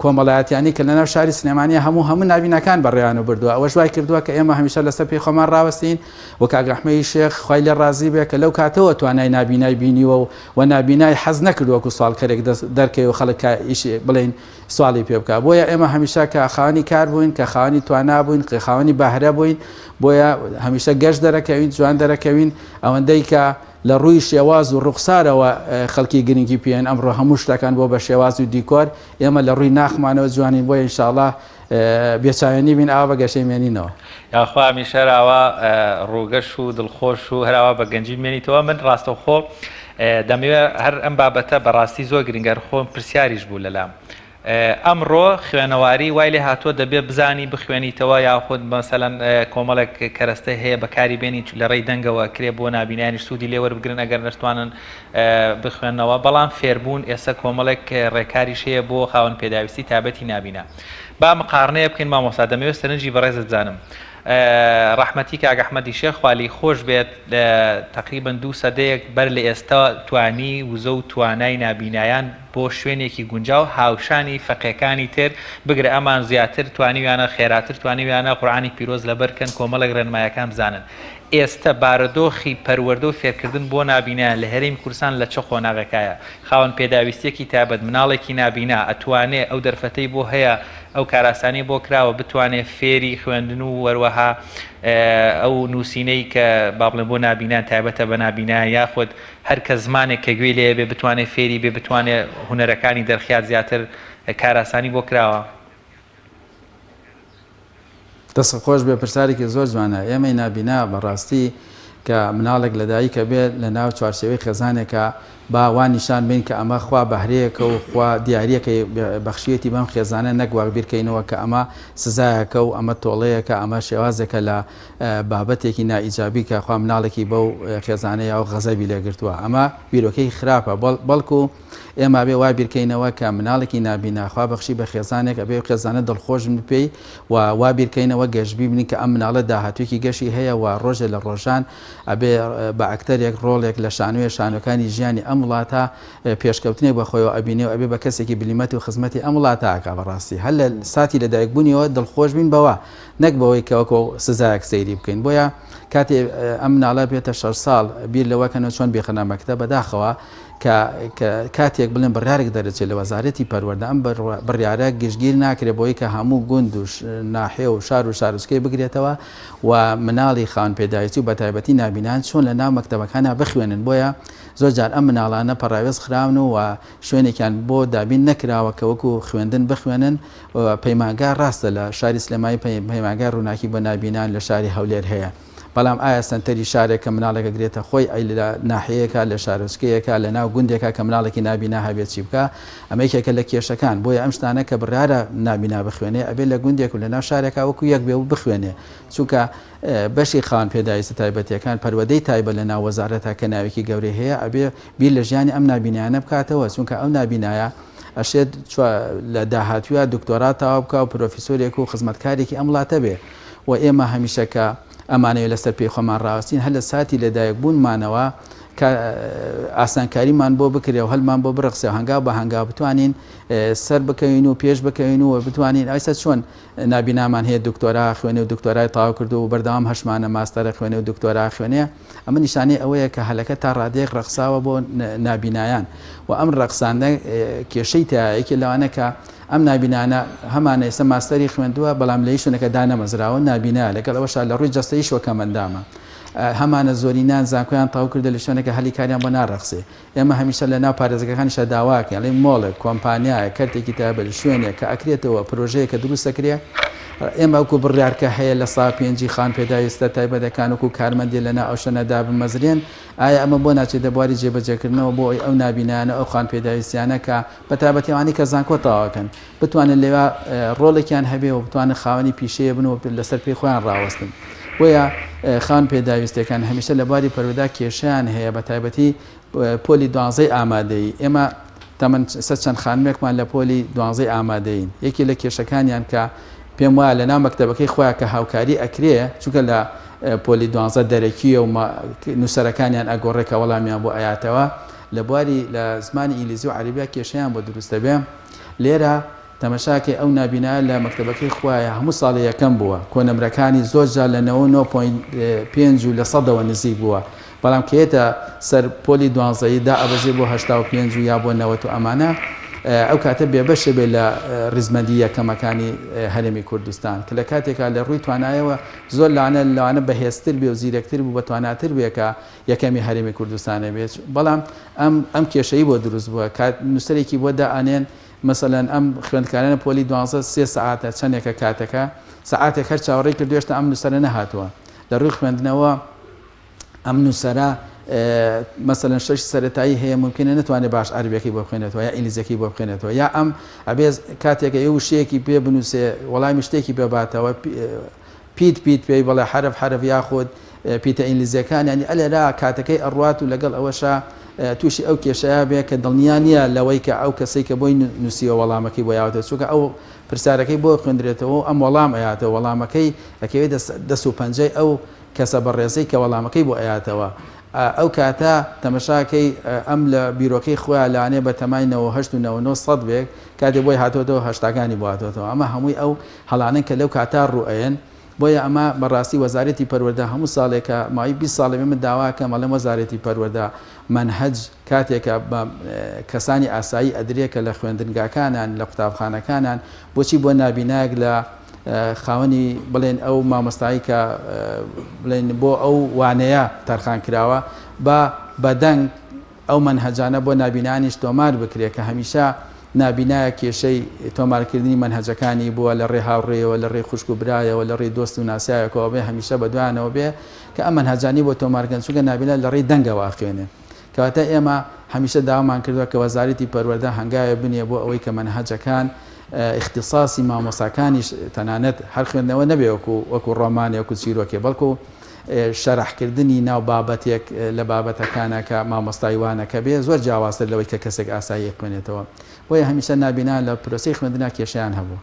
کۆمەڵایەتیانی کە لەناو شاری سلێمانی هەموو نابینەکان بەڕێیان و بردووە ئەوە ژوای کردووە کە ئێمە هەمیشە لەسەر پێی خۆمان ڕاوەستین و کاک ئەحمەدی شێخ خوای لێ ڕازی بێ کە لەو کاتەوە توانای نابینای بینیوە و نابینای حەز نەکردووەکو سوالکەرێک دەرکەوە خەڵک بڵێن سوالی پێ بکە بۆیە ئێمە هەمیشە کە خاوەنی کار بووین کە خاوەنی توانا بووین کە خاوەنی باهرە بووین بۆیە هەمیشە گەشت دەرەکەوین جوان دەرەکەوین ئەوەندەی کە لە ڕووی شێواز و ڕوخسارەوە خەڵکی گرنگی پێێن ئەمڕۆ هەموو شتەکان بۆ بە شێواز و دیکۆر ئێمە لە ڕووی ناخمانەوە جوانین بۆیە ئینشاءڵڵا بێچاوێنی بین ئاوا بە گەشەی مێنینەوە یاخوا هەمیشەراوە ڕووگەش و دڵخۆش و هەراوە بە گەنجی مێنیتەوە من ڕاستەوخۆ دەمەوێت هەر ئەم بابەتە بەڕاستی زۆر گرنگەر خۆم پرسیاریش بوو لەلام ئەمڕۆ خوێنەواری وای لێ هاتووە دەبێت بزانی بخوێنیتەوە یاخود مەسەلەن کۆمەڵێک کەرەستە هەیە بەکاری بێنی لە ڕێی دەنگەوە کرێ بۆ نابینانی سوودی لێوەربگرن ئەگەر نەتوانن بخوێنەوە بەڵام فێربوون ئێستا کۆمەڵێک ڕێکاریش هەیە بۆ خاوەن پێداویستی تایبەتی نابینا با مقارنەیە بکەین مامۆستا دەمەوێت سەرنجی بەڕێزت بزانم ڕەحمەتی کاک ئەحمەدی شێخ خوالی خۆش بێت تقریبا 2 سەدەیەک بەر لە ئێستا توانی وزە و توانای نابینایان بۆ شوێنێکی گونجاو هاوشانی فەقێکانی تر بگرە ئەمان زیاتر توانیویانە خێراتر توانیویانە قورئانی پیرۆز لەبەرکەن کۆمەڵێک ڕێنمایەکان بزانن ئێستا بارودۆخی پەروەردە و فێرکردن بۆ نابینایان لە هەرێمی کوردستان لە چه قۆناغەکایە خاوەن پێداویستیەکی تایبەت مناڵێکی نابینا ئەتوانێت ئەو دەرفەتەی بۆ هەیە ئەو کاراسانی بۆ کراوە بتوانێت فێری خوێندن و وەروەها ئەو نووسینەی کە با بڵێن بۆ نابینان تایبەتە بە نابینان یاخود هەر کە زمانێک کە گوێ لێ بێ بتوانێت فێری بێ بتوانێت هونەرەکانی دەرخیات زیاتر کاراسانی بۆ کراوە دەست خۆش بێ پرسیارێکی زۆر جوانە ئێمەی نابینا بەڕاستی کە مناڵێک لەدایکە بێت لە ناو چوارچێوەی خێزانێکە باوان نیشان بین کە ئەمە خوا بەهرەیەکە و خوا دیارەکەی بەخشیەتی بەم خێزانە نەگوواک بیرکەینەوە کە ئەمە سزایەکە و ئەمە تۆڵەیەکە ئەمە شێوازێکە لە بابەتێکی نائیجابی کە خوا مناڵێکی بەو خێزانەیە و غەزەبی لێگرتووە ئەمە بیرۆکەی خراپە بەڵکو ئێمە بێ وا بیرکەینەوە کە مناڵێکی نابینا خوا بەخشی بە خێزانێک ئەبێ خێزانە دڵخۆش پێی و وا بیرکەینەوە گەشتبی بنین کە ئەم مناڵە داهاتوێکی گەشی هەیە و ڕۆژە لە ڕۆژان ئەبێ بە ئەکتەرێک ڕۆڵێک لە شانوێ شانەکانی ژیانی ئەم وڵاتە پێشکەوتنێک بەخۆیەوە ئەبینێ و ئەبێ بە کەسێکی بلیمەت و خزمەتی ئەم وڵاتەکە بەڕاستی هەر لە ساتی لەدایکبوونیەوە دڵخۆش بین بەوە نەک بەوەی کەوەکە سزایەک سەیری بکەین بۆیە کاتێ ئەم مناڵە بێتە 6 ساڵ بیر لەوەکەنەوە چۆن بێخەنە مەکتەب بەداخەوە کاتێک بڵێن بڕارێک دەرەچێت لە وەزارەتی پەروەردە ئەم بڕیارە گشتگیر ناکرێت بۆی کە هەموو گوند و ناحێ و شار و شارچکەی بگرێتەوە و مناڵی خاون پێداویستی و بەتایبەتی نابینان چۆن لە ناو مەکتەبەکانە بخوێنن بۆیە زۆر جار ئەم مناڵانە پەراوێز خراون و شوێنێکیان بۆ دابین نەکراوە کە وەکو خوێندن بخوێنن پەیمانگا ڕاستە لە شاری سلێمانی پەیمانگا ڕووناکی بۆ نابینان لە شاری هەولێر هەیە بەڵام ئایا سنتەری شارێکە مناڵێکە گرێتە خۆی ئەی لە ناحەیەکە لە شارچکەیەکە لە ناو گوندێکە کە مناڵێکی نابینا هەبێت چی بکە ئەمەیەکێکە لە کێشەکان بۆیە ئەم شتانە کە بڕارە نابینا بخوێنێ ئەبێ لە گوندێک و لە ناو شارێکە وەکو یەک بێ و بخوێنێ چونکە بەشی خاون پێداویستە تایبەتیەکان پەروەدەی تایبە لە ناو وەزارەتە کە ناوێکی گەورەی هەیە ئەبێ بیر لە ژیانی ئەم نابینیانە بکاتەوە چونکە ئەو نابینایە ئەشێت لە داهاتووە دکتۆرا تەواو بکە و پرۆفیسۆرێک و خزمەتکارێکی ئەم وڵاتە بێ و ئێمە هەمیشەکە ئەمانەیە لەسەر پێی خۆمان ڕاوستین هەر لە ساتی لەدایک بوونمانەوە ئاسانکاریمان بۆ بکرێ و هەلمان بۆ بڕخسێ و هەنگاو بە هەنگاو بتوانین سەر بکەین و پێش بکەین و بتوانین ئایستا چۆن نابینامان هەیە دکتۆرا خوێنێ و دکتۆرای تاوا کردو و بەردەوام هەشمانە ماستەرە خوێنێ و دکتۆرا خوێنێ ئەمە نیشانەی ئەوەیە کە هەلەکە تا ڕادەیەک ڕەخساوە بۆ نابینایان و ئەم ڕەخساندە کێشەی تایەکی لەوانە کە ئەم نابینانە هەمانە ئێستا ماستەری خوێندووە بەڵام لە شوێنەکە دانەمەزراوە نابینا لەگەڵ ئەوەش لە ڕووی جەستەی شوەکە مندامە هەمانە زۆرینان زانکۆیان تاو کردە لە شوێنەکە هەلی کاریان بۆ ناڕەخسێ ئێمە هەمیشە لە ناو پارێزەکەەکانیشە داواکەن لەی مۆڵێک کۆمپانیایە کەرتێکی تابە لە شوێنێک کە ئەکرێتەوە پرۆژەیە کە دروستەکرێ ئێمە وەکو بڕیارکە هەیە لە سا پێنجی خان پێداویستە تایبەتەکان وەکو کارمەندی لەنا ئەو شوێنەدا بمەزرێن ئایا ئەمە بۆ ناچێت دەبواری جێبەجێکردنەوە بۆ ئەو نابینانە ئەو خان پێداویستیانە کە بەتابەتیوانی کە زانکۆ تاواکەن بتوانن لێوە ڕۆڵێکیان هەبێ و بتوانن خاوەنی پیشەیە بن و لەسەر پێی خۆیان ڕاوەستن بۆیە خان پێداویستەکان هەمیشە لە باری پەروەدا کێشیان هەیە بە تایبەتی پۆلی 12 ئامادەیی ئێمە تەمەەن چەند خانمێکمان لە پۆلی 12 ئامادەین یەکی لە کێشەکانیان کە پێم وایە لە ناو مەکتەبەکەی خۆیان کە هاوکاری ئەکرێ چونکە لە پۆلی 12 دەرەکیە و نووسەرەکانیان ئەگۆڕێکە وەڵامیان بۆ ئاياتەوە لە بواری لە زمانی ئینگلیزی و عەربیا کێشەیان بۆ دروستە بێ لێرە تەمەشاکە ئەو نابینایە لە مەکتەبەکەی خۆیە هەموو ساڵی یەکەم بووە کۆنەمرەکانی زۆرجار لە 9.5 لە 100ەوە نزیک بووە بەڵام کێتە سەر پۆلی 12 دا ئەبەزێ بۆ 85 یا بۆ 90 و ئەمانە ئەو کاتە بێبەشە بێ لە ڕیزمەندی یەکەمەکانی هەرێمی کوردستان کە لە کاتێکا لە ڕووی توانایەوە زۆر لەوانە بەهێزتر بێ و زیرەکتر بوو بە تواناتر بێ کە یەکەمی هەرێمی کوردستانە بێت بەڵام ئەم کێشەی بۆ دروست بووە نووسەرێکی بۆ دائانێن مثلەن ئەم خوێندکارانە پۆلی 12 3 ساعتە چەندێکە کاتەکە ساعتێک هەر چاوەڕێی کردوێشتا ئەم نووسەرە نەهاتووە لە ڕووی خوێندنەوە ئەم نووسەرە مثلەن 6 سەرەتایی هەیە ممکنە نتوانێت باش عەربیەکەی بۆ بخوێنێتەوە یا ئینگلیزیەکەی بۆ بخوێنێتەوە یا ئەم ئەبێ کاتێکە ئێوە شتێکی پێ بنووسێ وەڵامی شتێکی پێباتەوە پیت پێی بەڵێ حرف یاخود پیتە ئینگلیزیەکان ینی ئەلێرا کاتەکەی ئەڕوات و لەگەڵ ئەوەشە تووشی ئەو کێشەیە بێ کە دڵنیان نییە لەوەی کە ئەو کەسەی کە بۆی نووسیوە وەڵامەکەی بۆ یاوتە چونکە ئەو پرسیارەکەی بۆ خوێندرێتەوە ئەم وەڵام ئەیاتەوە وەڵامەکەی ئەکەوێت دەست و پەنجەی ئەو کەسە بەڕێزەی کە وەڵامەکەی بۆ ئەیاتەوە ئەو کاتە تەمەشاکەی ئەم لە بیرۆکەی خۆیان لەوانێ بە تەمای 98 و 99 بێک کاتێ بۆی هاتۆتەوە هەشتاکانی بۆ هاتۆتەوە ئەمە هەمووی ئەو هەڵانن کە لەو کاتا ڕوئەن بۆیە ئەمە بەڕاستی وەزارەتی پەروەردە هەموو ساڵێکە ماوەی 20 ساڵێ من داواکەم ئەڵێم وەزارەتی پەروەردە منهەج کاتێکە بە کەسانی ئاسایی ئەدرێکە لە خوێندنگاکانان لە قوتابخانەکانان بۆچی بۆ نابینایەک لە خاوەنی بڵێن ئەو مامۆستایی کە بڵێن بۆ ئەو وانەیە تەرخان کراوە بەدەنگ ئەو منهەجانە بۆ نابینانیش تۆمار بکرێت کە هەمیشە نابینایە کێشەی تۆمارکردنی منهەجەکانی بووە لە ڕێ هاوڕێەوە لە ڕێ خوشک و برایەوە لە ڕێ دۆست و ناسایەکەوە بێ هەمیشە بەدوانەوە بێ کە ئەم منهەجانی بۆ تۆمارکردن چونکە نابینە لە ڕێی دەنگەوە خوێنێ کەواتە ئێمە هەمیشە داوامان کردووە کە وەزارەتی پەروەردە هەنگاوێ بنێ بۆ ئەوەی کە مەنهەجەکان اختصاصی مامۆساکانیش تەنانەت هەر خوێندنەوە نەبێ وەکو ڕۆمانێ وەکو چیرۆکێ بەڵکو شەرحکردنی ناو بابەتێک لە بابەتەکانە کە مامۆستایوانەکە بێ زۆر جیاوازتر لەوەی کە کەسێک ئاسایی خوێنێتەوە بۆیە هەمیشە نابینا لە پرۆسی خوێندنا کێشیان هەبوو.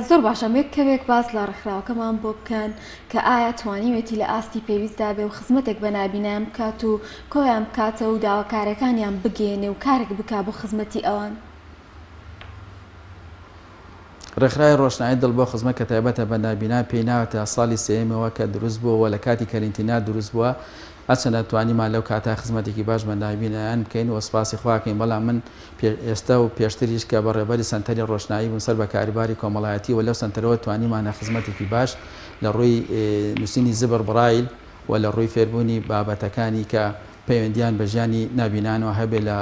زۆر باشە کەوێک باس لە ڕێکخراوەکەمان بۆ بکەن کە ئایا توانیوێتی لە ئاستی پێویستدا بێ و خزمەتێک بە نابینایان بکات و کۆیان بکاتە و داواکارەکانیان بگێنێ و کارێک بک بۆ خزمەتی ئەوان. ڕێکخراوی ڕۆشنایی دڵ بۆ خزمەت کە تایبەتە بە نابینا پێی ناوەتە ساڵی سێمەوە کە دروست بووە لە کاتی کەرینتینا دروست بووە ئەچەندە توانیمان لەو کاتا خزمەتێکی باش بە نابینایان بکەین و سپاسی خواکەین بەڵام من ئێستا و پێشتریش کە بەڕێبەری سەنتەری ڕۆشنایی بوون سەر بە کاریباری کۆمەڵایەتی و لەو سنتەرەوە توانیمانە خزمەتێکی باش لە ڕووی نووسینی زبر برایل و لە ڕووی فێربوونی بابەتەکانی کە پەیوەندیان بە ژیانی نابینانەوە هەبێ لە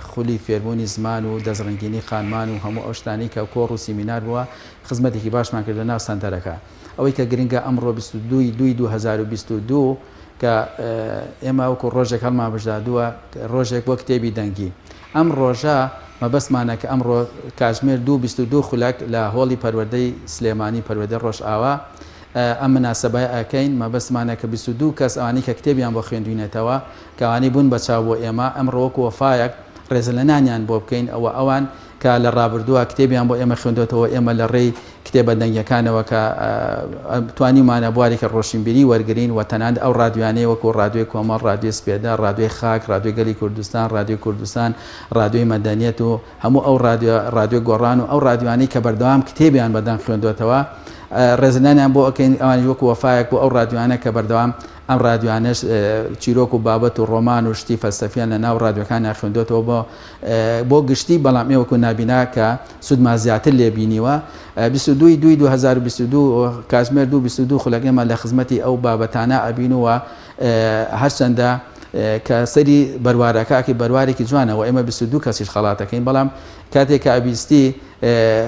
خولی فێربوونی زمان و دەستڕنگینی خانمان و هەموو ئەو شتانی کە کۆڕ و سیمینار بووە خزمەتێکی باشمان کردە ناو سنتەرەکە ئەوەی کە گرنگە ئەمڕۆ 22/2022 کە ئێمە وەکو ڕۆژێک هەڵمان بژدادووە ڕۆژێک بۆ کتێبی دەنگی ئەم ڕۆژە مەبەستمانە کە ئەمڕۆ کاتژمێر 22 خولەک لە هۆڵی پەروەردەی سلێمانی پەروەردەی ڕۆژئاوا ئەم مناسبەی ئەکەین مەبەستمانە کە 22 کەس ئەوانی کە کتێبیان بۆ خوێندوینێتەوە کەوانی بوون بە چاو بۆ ئێمە ئەمڕۆ وەکو وەفایەک ڕێزلەنانیان بۆ بکەین ئەوان کە لە ڕابردووە کتێبیان بۆ ئێمە خوێندوێتەوە ئێمە لە ڕێی کتێبە دەنگیەکانەوە کە توانیمانە بوارێکە ڕۆشنبیری وەرگین و تەنانەت ئەو ڕادیوانەیە وەکو ڕادیۆی کۆمەڵ ڕادیۆی سپێدا ڕادیۆی خاک ڕادیۆی گەلی کوردستان ڕادیۆی کوردستان ڕادیۆی مەدەنیەت و هەموو ئەو ڕادیۆی گۆڕان و ئەو ڕادیوانەی کە بەردەوام کتێبیان بەدەنگ خوێندوێتەوە ڕێزلەنیان بۆ ئەکەین ئەوانی وەکو وەفایەک بۆ ئەو ڕادیوانە کە بەردەوام ئەم ڕادیوانش چیرۆک و بابەت و ڕۆمان و شتی فەلسەفیان لە ناو ڕادیۆکان خوێندوێتەوە بۆ گشتی بەڵام ئێوەکو نابینا کە سوودمان زیاتر لێبینیوە 22/2022 کاتژمێر 22 خولەکەمان لە خزمەتی ئەو بابەتانە ئەبینەوە هەرچەندە کە سەری بەروارەکەکی بەروارێکی جوانەوە ئێمە 22 کەسیش خەڵاتەکەین بەڵام کاتێک کە ئەبیستی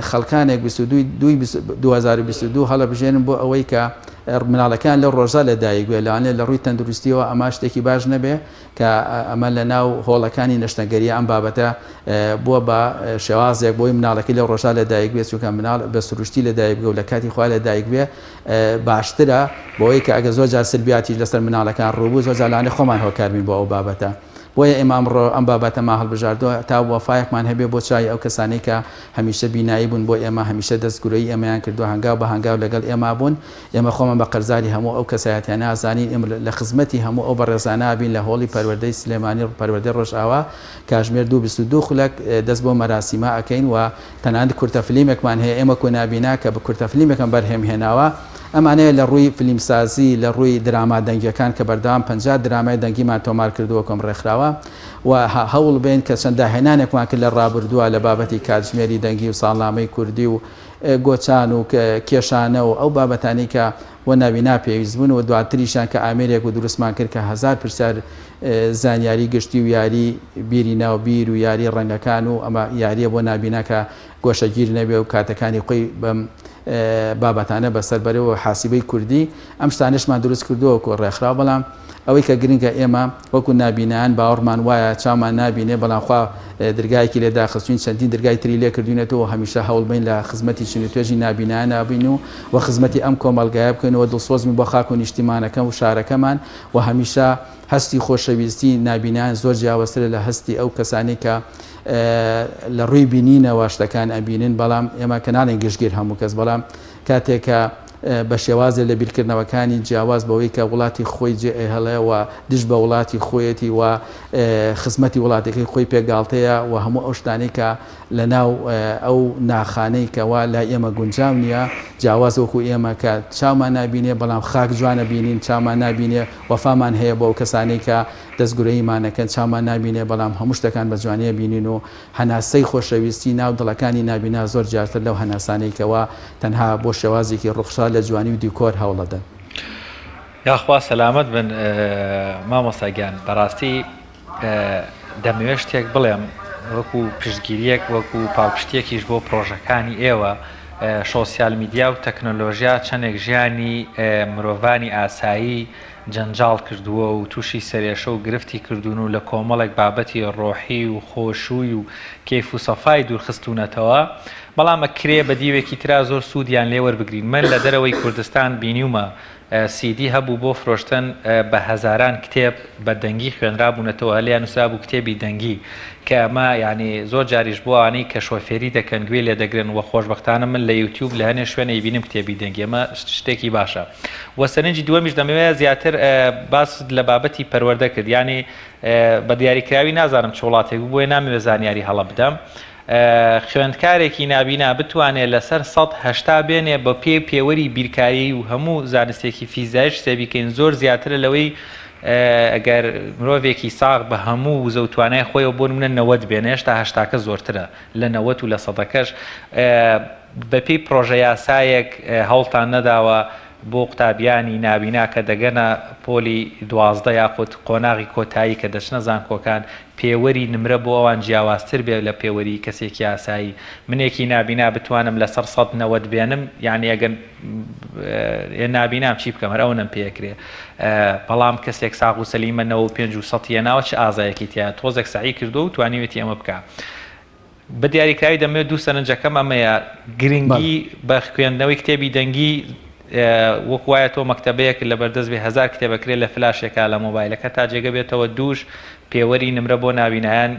خەڵکانێک 2022 هەڵە بژێنن بۆ ئەوەی کە مناڵەکان لە ڕۆژە لەدایک بێ لەوانێ لە ڕووی تەندروستیەوە ئەمە شتێکی باش نەبێ کە ئەمە لە ناو هۆڵەکانی نەشتەگەری ئەم بابەتە بووە بە شێوازێک بۆی مناڵەکەی لە ڕۆژە لەدایک بێت چونکە مناڵ بە سروشتی لەدایک بێ و لە کاتی خوا لەدایک بێ باشترە بۆی کە ئەگە زۆر جار سلبیاتی لەسەر مناڵەکان ڕووبوو زۆر جارلانێ خۆمان هۆکاربین بۆ ئەو بابەتە بۆیە ئێمە ئەمڕۆ ئەم بابەتەما هەڵبژاردووە تا وەفایەکمان هەبێ بۆ چای ئەو کەسانەی کە هەمیشە بینایی بوون بۆ ئێمە هەمیشە دەستگورەی ئێمەیان کردو هەنگاو بە هەنگاو لەگەڵ ئێمە بوون ئێمە خۆمان بە قەرزاری هەموو ئەو کەسایەتیان نازانین ئێمە لە خزمەتی هەموو ئەو بەڕێزانە بین لە هۆڵی پەروەردەی سلێمانی پەروەردەی ڕۆژئاوا کاتژمێر 22 خولەک دەست بۆ مەراسیمە ئەکەین و تەنانەت کورتەفلیمێکمان هەیە ئێمە کو نابینا کە بە کورتەفلیمێکم بەرهێمهێناوە ئەمانەیە لە ڕووی فلیمسازی لە ڕووی دراما دەنگیەکان کە بەردەوام 50 درامای دەنگیمان تۆمار کردووە کۆم ڕێکخراوە و هەوڵ بین کە چەند داهێنانێکمان کرد لە ڕابردووە لە بابەتی کاتژمێری دەنگی و ساڵنامەی کوردی و گۆچان و کێشانە و ئەو بابەتانی کە بۆ نابینا پێویست بوون و دواتریشان کە ئامێرێک و دروستمان کرد کە 1000 پرسیار زانیاری گشتی و یاری بیری ناوبیر و یاری ڕەنگەکان و ئەمە یاریە بۆ نابینا کە گۆشەگیر نەبێ و کاتەکانی خۆی بەم بابەتانە بەسەر بەرەوە حاسیبەی کوردی ئەم شتانشمان دروست کردووە کۆ ڕێکخراو بەڵام ئەوەی کە گرنگە ئێمە وەکو نابینان باوەڕمان وایە چامان نابینێ بەڵام خوا دەرگایەکی لێدا خستوین چەندین دەرگای تری لێ کردوینێتەوە هەمیشە هەوڵبین لە خزمەتی چنی توێژی نابینان نابین و خزمەتی ئەم کۆمەلگایە بکەینەوە دڵسۆزمی بۆ خاک و نیشتیمانەکەم و شارەکەمان و هەمیشە هەستی خۆشەویستی نابینان زۆر جیاوازترە لە هەستی ئەو کەسانی کە لە ڕووی بینینەوە شتەکان ئەبینن بەڵام ئێمە کە ناڵێن گشتگیر هەموو کەس بەڵام کاتێکە بە شێوازە لە بیرکردنەوەکانی جیاواز بەوەی کە وڵاتی خۆی هەڵەیەوە دش بە وڵاتی خۆیەتی و خزمەتی وڵاتەکەی خۆی پێگاڵتەیە و هەموو ئەو شتانی کە لە ناو ئەو ناخانەی کەوا لای ئێمە گونجاو نییە جیاواز وەکو ئێمە کە چاومان نابینێ بەڵام خاک جوانە بینین چامان نابینێ وەفامان هەیە بۆ ئەو کەسانەی کە دەستگورەیمانەکەن چامان نابینێ بەڵام هەموو شتەکان بە جوانیە بینین و هەناسەی خۆشەویستی ناو دڵەکانی نابینا زۆر جارتر لەو هەناسانەیەکەوە تەنها بۆ شێوازێکی ڕوخشا لە جوانی و دیکۆر هەوڵەدەن. یاخوا سەلامەت بن مامۆستاگیان بەڕاستی دەمەوێت شتێک بڵێم وەکو پشتگیریەک وەکو پاڵپشتێکیش بۆ پرۆژەکانی ئێوە سۆسیال میدیا و تەکنۆلۆژیا چەندێک ژیانی مرۆڤانی ئاسایی جەنجاڵ کردووە و تووشی سەرێشە و گرفتی کردوون و لە کۆمەڵێک بابەتی ڕۆحی و خۆشووی و کەیف و سەفای دوورخستونەتەوە بەڵام کرێ بە دیوێکی ترا زۆر سوودیان لێ وەربگرین. من لە دەرەوەی کوردستان بینیومە سیدی هەبوو بۆ فرۆشتن بە هەزاران کتێب بە دەنگی خوێنرابوونەتەوە هەلیان نووسرابوو کتێبی دەنگی کە ئەمە یعنی زۆر جاریش بووانەی کە شۆفێری دەکەن گوێ لێ دەگرن و خۆشبەختانە من لە یوتیوب لە هەنێ شوێنە بینم کتێبی دەنگی ئەمە شتێکی باشە. وە سەرنجی دووەمیش دەمەوێت زیاتر باس لە بابەتی پەروەردە کرد یعنی بە دیاریکراوی نازانم چ وڵاتێک بۆیە نامەوێت زانیاری هەڵە بدەم. خوێندکارێکی نابینا بتوانێت لەسەر 180 بێنێ بە پێوەری بیرکاری و هەموو زانستێکی فیزایش سێبیکەین زۆر زیاترە لەوەی ئەگەر مرۆڤێکی ساغ بە هەموو زەوتوانای خۆیەوە بۆ منە 90 بێنێش تا هەشتاکە زۆرترە لە 90 و لە سەدەکەش بەپێی پرۆژە یاسایەک هەوڵتان نەداوە بۆ قوتابیانی نابینا کە دەگەنە پۆلی 12 یاخود قۆناغی کۆتایی کە دەچنە زانکۆکان پێوەری نمرە بۆ ئەوان جیاوازتر بێت لە پێوەری کەسێکی یاسایی. منێکی نابینا بتوانم لەسەر 190 بێنم یعنی ئەگەن نابینام چی بکەم هەر ئەوەم پێکرێ بەڵام کەسێک ساغ و سەلیمە 95 و 100 ناوە چ ئازایەکی تیا تۆزێک سعی کردو و توانیوێتی ئەمە بکە. بە دیاریکراوی دەمەوێت دوو سەرنجەکەم ئەمەیە گرنگی بە خوێندنەوەی کتێبی دەنگی وەک وایە تۆ مەکتەبەیەک لە بەردەست بێ 1000 کتێبەکرێت لە فلاشێکا لە مۆبایلەکە تا جێگە بێتەوە دووش پێوەری نمرە بۆ نابینایان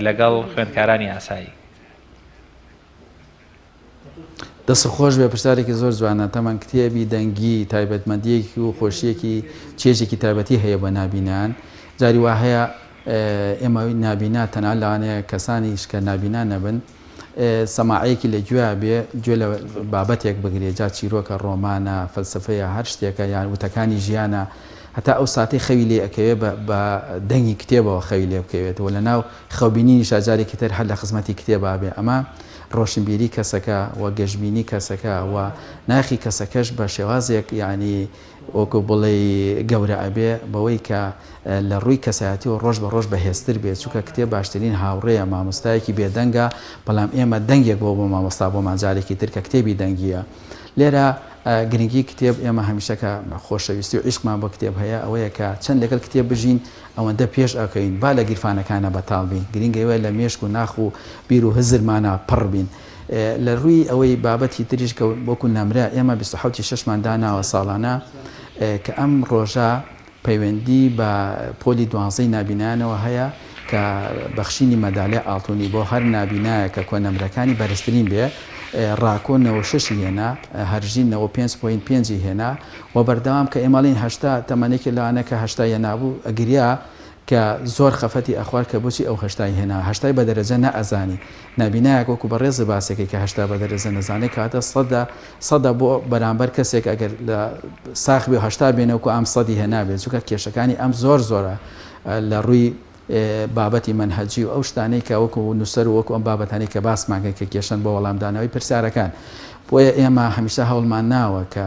لەگەڵ خوێندکارانی ئاسایی. دەست خۆش بێ پرسیارێکی زۆر جوانە تەمان کتێبی دەنگی تایبەتمەندیەکی و خۆشیەکی چێژێکی تایبەتی هەیە بە نابینان جاری وا هەیە ئێمە نابینا تەنها لەوانەیە کەسانیش کە نابینا نەبن سەماعەیەکی لە گوێ بێ گوێ لە بابەتێک بگرێ جا چیرۆکە ڕۆمانە فەلسفەیە هەر شتێکە یان وتەکانی ژیانە هەتا ئەو ساتی خەوی لێ ئەکەوێت بە دەنگی کتێبەوە خەوی لێ بکەوێتەوە لە ناو خەوبینی شاجارێکی تر هەر لە خزمەتی کتێبا بێ ئەمە ڕۆشنبیری کەسەکە و گەشتبینی کەسەکە و ناخی کەسەکەش بە شێوازێک یعنی وەکو بڵێ گەورە ئەبێ بەوەی کە لە ڕووی کەسایەتی و ڕۆژ بە ڕۆژ بەهێزتر بێت چونکە کتێب باشترین هاوڕێیە مامۆستایەکی بێدەنگە بەڵام ئێمە دەنگێک بۆ مامۆستا بۆ ماجارێکی تر کە کتێبی دەنگیە لێرە گرنگی کتێب ئێمە هەمیشەکە خۆشەویستی و عیشقمان بۆ کتێب هەیە ئەوەیە کە چەند لەگەڵ کتێب بژین ئەوەندە پێش ئەکەین با لە گیرفانەکانە بەتاڵ بین گرنگەوە لە مێشک و ناخ و بیر و هزرمانە پڕ بین لە ڕووی ئەوەی بابەتی تریش کە بۆکو نەمرە ئێمە 26 داناوە ساڵانە کە ئەم ڕۆژە پەیوەندی بە پۆلی 12 نابینانەوە هەیە کە بەخشینی مەدالێ ئاڵتونی بۆ هەر نابینایە کە کۆنەمرەکانی بەرزترین بێ ڕاکۆ 96 هێنا هەرژین 95.5 هێنا و بەردەوام کە ئێمەڵین هەشتا تەمەنێکی لەوانە کە هەشتای هێنابوو ئەگریا کە زۆر خەفەتی ئەخوار کە بۆچی ئەو هەشتای هێنا هەشتای بە دەرەجە نەئەزانی نابینایەک وەکو بە ڕێز باسێکی کە هەشتا بە دەرەجە نەزانێت کاتە سەدە بۆ بەرامبەر کەسێک ئەگەر لە ساخ بێ هەشتا بێنەوەکو ئەم سەدی هێنابێت چونکە کێشەکانی ئەم زۆر زۆرە لە ڕووی بابەتی منهەجی و ئەو شتانەی کە وەکو نووسەر و وەکو ئەم بابەتانی کە باسماگەن کە کێشن بۆ وەڵامدانەوەی پرسیارەکان بۆیە ئێمە هەمیشە هەوڵمان ناوە کە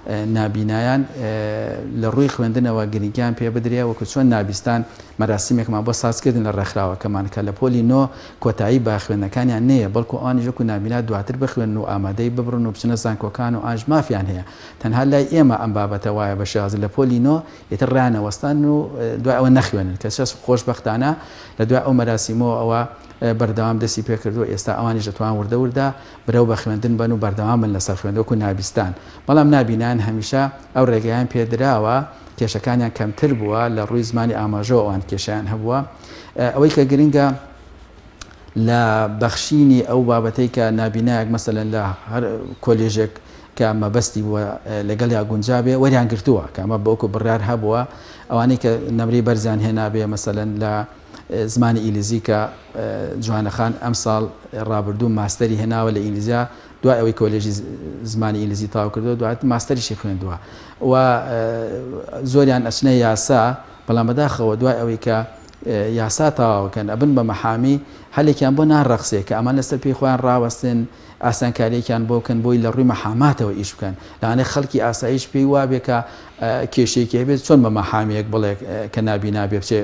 نابینایان لە ڕووی خوێندنەوە گرنگیان پێ بدرێ وەکو چۆن نابیستان مەراسیمێکمان بۆ سازکردن لە ڕێکخراوەکەمان کە لە پۆلی نۆ کۆتایی با خوێندنەکانیان نەیە بەڵکو ئەوانیژەکو نابینا دواتر بخوێن و ئامادەی ببڕن و بچنە زانکۆکان و ئاژ مافیان هەیە تەنها لای ئێمە ئەم بابەتە وایە بە شێواز لە پۆلی نۆ ئێتر ڕانەوەستان و دوای ئەوە نەخوێنن کە چەس خۆشبەختانە لە دوای ئەو مەراسیمەوە ئەوە بەردەوام دەستی پێکردو ئێستا ئەوانی دەتوان وردەوردا برەو بە خوێندن بن و بەردەوام بن لەسەر خوێندەوەکو نابیستان بەڵام نابینان هەمیشە ئەو ڕێگەیان پێدراوە کێشەکانیان کەمتر بووە لە ڕووی زمانی ئاماژەوە ئەوان کێشیان هەبووە ئەوەی کە گرنگە لە بەخشینی ئەو بابەتەی کە نابینایەک مەسەلەن لە هەر کۆلێژێک کە مەبەستی بووە لەگەڵ یا گونجابێ وەریان گرتووە کە ئەمە بەوکو بڕیار هەبووە ئەوانەی کە نەمری بەرزیان هێنابێ مەسەلەن لە زمانی ئینگلیزی کە جوانەخان ئەم ساڵ ڕابردوو ماستەری هێناوە لە ئینگلیزیا دوای ئەوەی کۆلێژی زمانی ئینگلیزی تاو کردو دوات ماستەریشی خوێندووە و زۆریان ئەچنە یاسا بەڵام بەداخەوە دوای ئەوەی کە یاسا تاواوەکەن ئەبن بە مەحامی هەلێکیان بۆ ناڕەخسێ کە ئەمان لەسەر پێی خۆیان ڕاوەستن ئاسانکاریەکیان بۆ بکەن بۆی لە ڕووی مەحاماتەوە ئیش بکەن لەوانەیە خەڵکی ئاسایش پێی وابێ کە کێشێکی هەبێت چۆن بە مەحامەیەک بڵێ کە نابینا بێ بچێ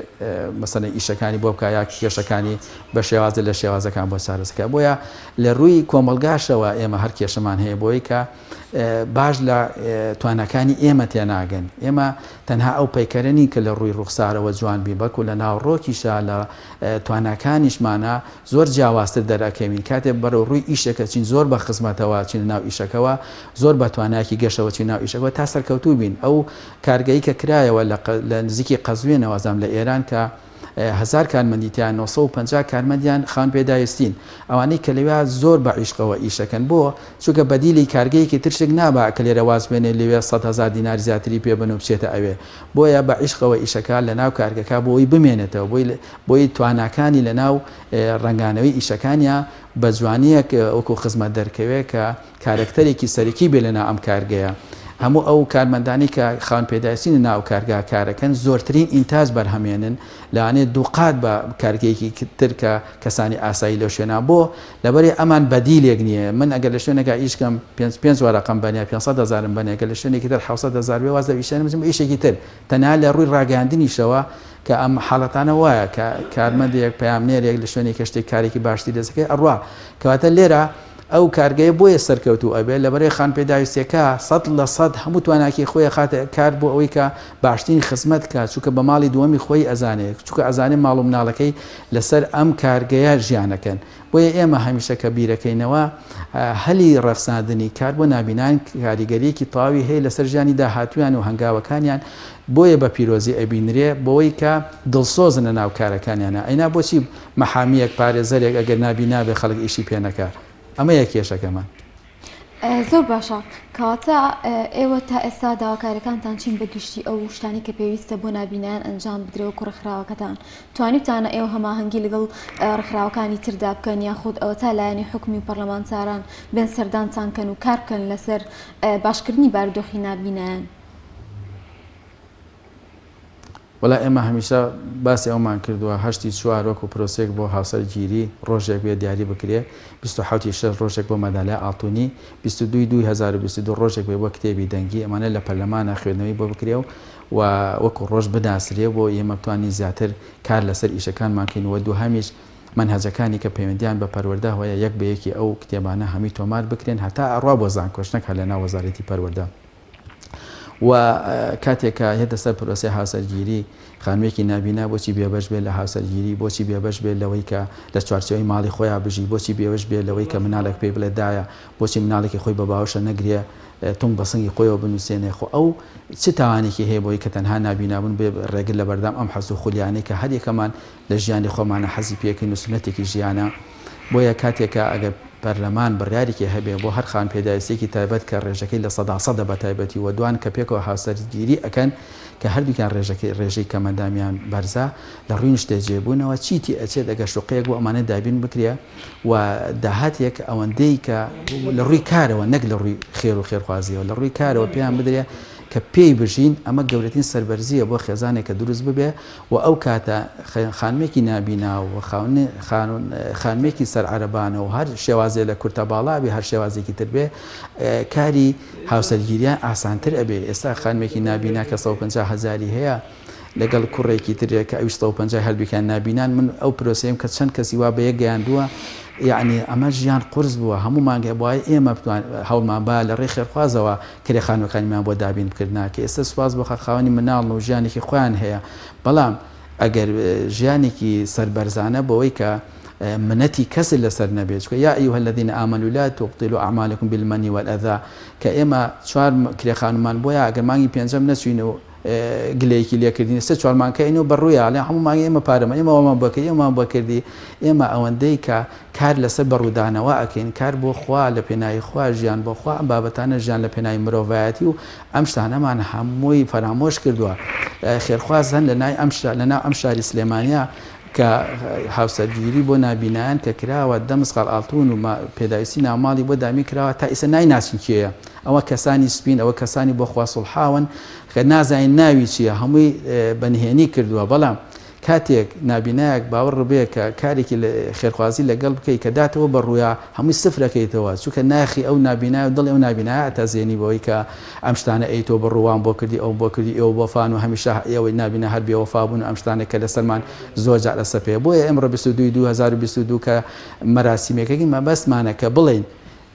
مەسەلەن ئیشەکانی بۆ بکە یا کێشەکانی بە شێوازە لە شێوازەکان بۆ چارەسەکە بۆیە لە ڕووی کۆمەلگاشەوە ئێمە هەر کێشەمان هەیە بۆی کە باش لە توانەکانی ئێمە تێناگەن ئێمە تەنها ئەو پەیکەرنی کە لە ڕووی ڕوخسارەوە جوان بی بەڵکو لە ناوڕۆکیشا لە توانەکانیشمانە زۆر جیاوازتر دەراکەوین کاتێک بەرەو ڕووی ئیشەکە چین زۆر بە خزمەتەوە چین ناو ئیشەکەەوە زۆر بە تواناکی گەشەوە چین ناو ئیشەکەەوە تا سەرکەوتوو بین ئەو کارگەی کە کرایەوە لە نزیکی قەزوێنەوە زام لە ئێران کە 1000 کارمەندیتیان 950 کارمەندیان خان پێداویستین ئەوانەی کە لەوێ زۆر بە عیشقەوە ئیشەکەن بۆ چونکە بەدیلی کارگەیەکی ترشێک نابا کە لێرە واز بێنێ لەوێ 100,000 دینار زیاتری پێ بن و بچێتە ئەوێ بۆیە بە عیشقەوە ئیشەکە لە ناو کارگەکە بۆی بمێنێتەوە بۆی تواناکانی لە ناو ڕنگانەوەی ئیشەکانیان بە جوانیەک وەکو خزمەت دەرکەوێ کە کارکتەرێکی سەرەکی بێ لەنا ئەم کارگەیە هەموو ئەو کارمەندانی کە خاون پێداویستین ناو کارگا کارەکەن زۆرترین ئینتاج بەرهەمێنن لەوانێت دووقات بە کارگەیەکی تر کە کەسانی ئاسایی لەو شوێنە بۆ لەبەرێ ئەمان بەدیلێک نییە من ئەگەر لە شوێنێکە ئیشکەم 5 وەرەقەم بەنیا 500,000 بەنێگە لە شوێنێکی تر 700,000 بێ واز لە ئیشانم ئیشێکی تر تەنها لە ڕووی ڕاگەاندنیشەوە کە ئەم حاڵەتانە وایە کە کارمەندێک پەیامنێرێک لە شوێنێک شتێک کارێکی باشتی دەسەکەی ئەڕوا کەواتە لێرە ئەو کارگەیە بۆیە سەرکەوتو ئەبێ لەبەرەی خان پێداویستەکە 100% هەموو تواناکی خۆی خاتە کار بۆ ئەوەی کە باشترین خزمەت کات چونکە بە ماڵی دووەمی خۆی ئەزانێت چونکە ئەزانێ ماڵ و مناڵەکەی لەسەر ئەم کارگەیە ژیانەکەن بۆیە ئێمە هەمیشە کە بیرەکەینەوە هەلی ڕەخساندنی کار بۆ نابینان کاریگەریەکی تەواوی هەیە لەسەر ژیانی داهاتویان و هەنگاوەکانیان بۆیە بە پیرۆزی ئەبینرێ بۆی کە دڵسۆزنە ناو کارەکانیانە ئەینا بۆچی مەحامیەک پارێزەرێک ئەگەر نابینا بێ خەڵک ئیشی پێنەکە ئەمە یە کێشەکەمان زۆر باشە کەواتە ئێوە تا ئێستا داواکارەکانتان چین بەگشتی ئەو شتانی کە پێویستە بۆ نابینیان ئەنجام بدرێەوە ڕێکخراوەکەتان توانیتانە ئێوە هەماهەنگی لەگەڵ ڕێکخراوەکانی تردا بکەن یاخود ئەوە تا لایەنی حکومی پەرلەمانتاران بێن سەردانتان و کار بکەن لەسەر باشکردنی بارودۆخی نابینیان وڵا ئێمە هەمیشە باسی ئەومان کردووە 8 چوار وەکو پرۆسێک بۆ هاوسەرگیری ڕۆژێک بێ دیاری بکرێ 27 ڕۆژێک بۆ مەدالای ئاڵتونی 22/2022 ڕۆژێک بێ بۆ کتێبی دەنگی ئەمانە لە پەرلەمانە خوێندنەوەی بۆ بکرێ و وەکو ڕۆژ بداسرێ بۆ ئێمە بتوانین زیاتر کار لەسەر ئیشەکانمانکەینەوە دووهەمیش منهەجەکانی کە پەیوەندیان بە پەروەردە هۆیە یەک بە یەکی ئەو کتێبانە هەمی تۆمار بکرێن هەتا ئەڕوا بۆ زانکۆشتنەک هە لە ناو وەزارەتی پەروەردە و کاتێکە هێتە سەر پرۆسی هاوسەرگیری خانوێکی نابینا بۆچی بێبەش بێت لە هاوسەرگیری بۆچی بێبەش بێت لەوەی کە لە چوارچەوەی ماڵی خۆیان بژی بۆچی بێوەش بێت لەوەی کە مناڵێک پێی بڵێدایە بۆچی مناڵێکی خۆی بە باوشە نەگرێ تونگ بەسەنگی خۆیەوە بنووسێنێ خۆ ئەو چ تاوانێکی هەیە بۆی کە تەنها نابینابوون بێ ڕێگر لە بەردام ئەم حەز و خولیانەی کە هەریەکەمان لە ژیانی خۆمانە حەزی پێکەین و سنەتێکی ژیانە بۆیە کاتێکە ئەگەر پەرلەمان بڕیارێکی هەبێ بۆ هەر خان پێداویستێکی تایبەت کە ڕێژەکەی لە 100% بە تایبەتی و دوان کە پێکەوە هاوسەرگیری ئەکەن کە هەردووکیان ڕێژەی کەمەندامیان بەرزە لە ڕووی شتێ جێبوونەوە چیتی ئەچێت ئەگە شوقەیەک بۆ ئەمانە دابین بکرێ و داهاتێک ئەوەندەی کە لە ڕووی کارەوە نەک لە ڕووی خێر و خێرخوازیەوە لە ڕووی کارەوە پێیان بدرێ کە پێی بژین ئەمە گەورەترین سەربەرزیە بۆ خێزانێک کە دروست ببێ و ئەو کاتە خانمێکی نابینا و خانمێکی سەر عەرەبانە و هەر شێوازێ لە کورتە باڵا بێ هەر شێوازێکی تر بێ کاری هاوسەرگیریان ئاسانتر ئەبێ ئێستا خانمێکی نابینا کە 150,000 هەیە لەگەڵ کوڕێکی ترێک کە 150 هەلبیکان نابینان من ئەو پرۆسەیەم کە چەند کەسی وا بەیەک گەیاندووە یعنی ئەمە ژیان قرس بووە هەمومان گەبووای ئێمە هەوڵمان با لە ڕێی خێرخوازەوە کرێخانەکانیمان بۆ دابین بکردناکە ئێستا سوپاس بۆ خاوەنی مناڵ و ژیانێکی خۆیان هەیە بەڵام ئەگەر ژیانێکی سەربەرزانە بەوەی کە منەتی کەس لەسەر نەبێت یا ئەیها الذین آمنوا لا تبطلوا أعمالكم بالمن والأذى کە ئێمە چوار کرێخانمان بۆیە ئەگەر مانگی پێنجەم نەچوین و گلەیەکی لێکردین سێ چوارمانکەینەوە بەڕوویاڵێ هەمومانگە ئێمە پارەمە ئێمەوەمان بکەی ئێمەمان بەکردی ئێمە ئەوەندەی کە کار لەسەر بەڕوودانەوە ئەکەین کار بۆ خوا لە پێناوی خوا ژیان بۆ خوا ئەم بابەتانە ژیان لە پێناوی مرۆڤایەتی و ئەم شتانەمان هەمووی فەرامۆش کردووە خێرخواز هەن لەناو ئەم شاری سلێمانیا کە هاوسەرگیری بۆ نابینایان کە کراوە دەمسقال ئاڵتون و پێداویستی ناوماڵی بۆ دامی کراوە تا ئێستا نایناسین کێیە ئەوە کەسانی سپین ئەوە کەسانی بۆ خوا سوڵحاون کە نازانین ناوی چییە هەمووی بەنهێنی کردووە بەڵام کاتێک نابینایەک باوەڕ ڕبێ کە کارێکی خێرخوازی لەگەڵ بکەی کە داتەوە بە ڕوویا هەمووی سفرەکەیتەوە چونکە ناخی ئەو نابینای و دڵی ئەو نابینایە ئەتازێنی بەوەی کە ئەم شتانە ئەیتۆ بە ڕووان بۆ کردی ئەو بۆ کردی ئێوە بۆفان و هەمیشە ئێوەی نابینە هەر بێوەفا بوون ئەم شتانە کە لەسەرمان زۆر جار لەسەر پێ بۆیە ئێمڕۆ 22/2022 کە مەراسیمەکەی مەبەستمانە کە بڵێن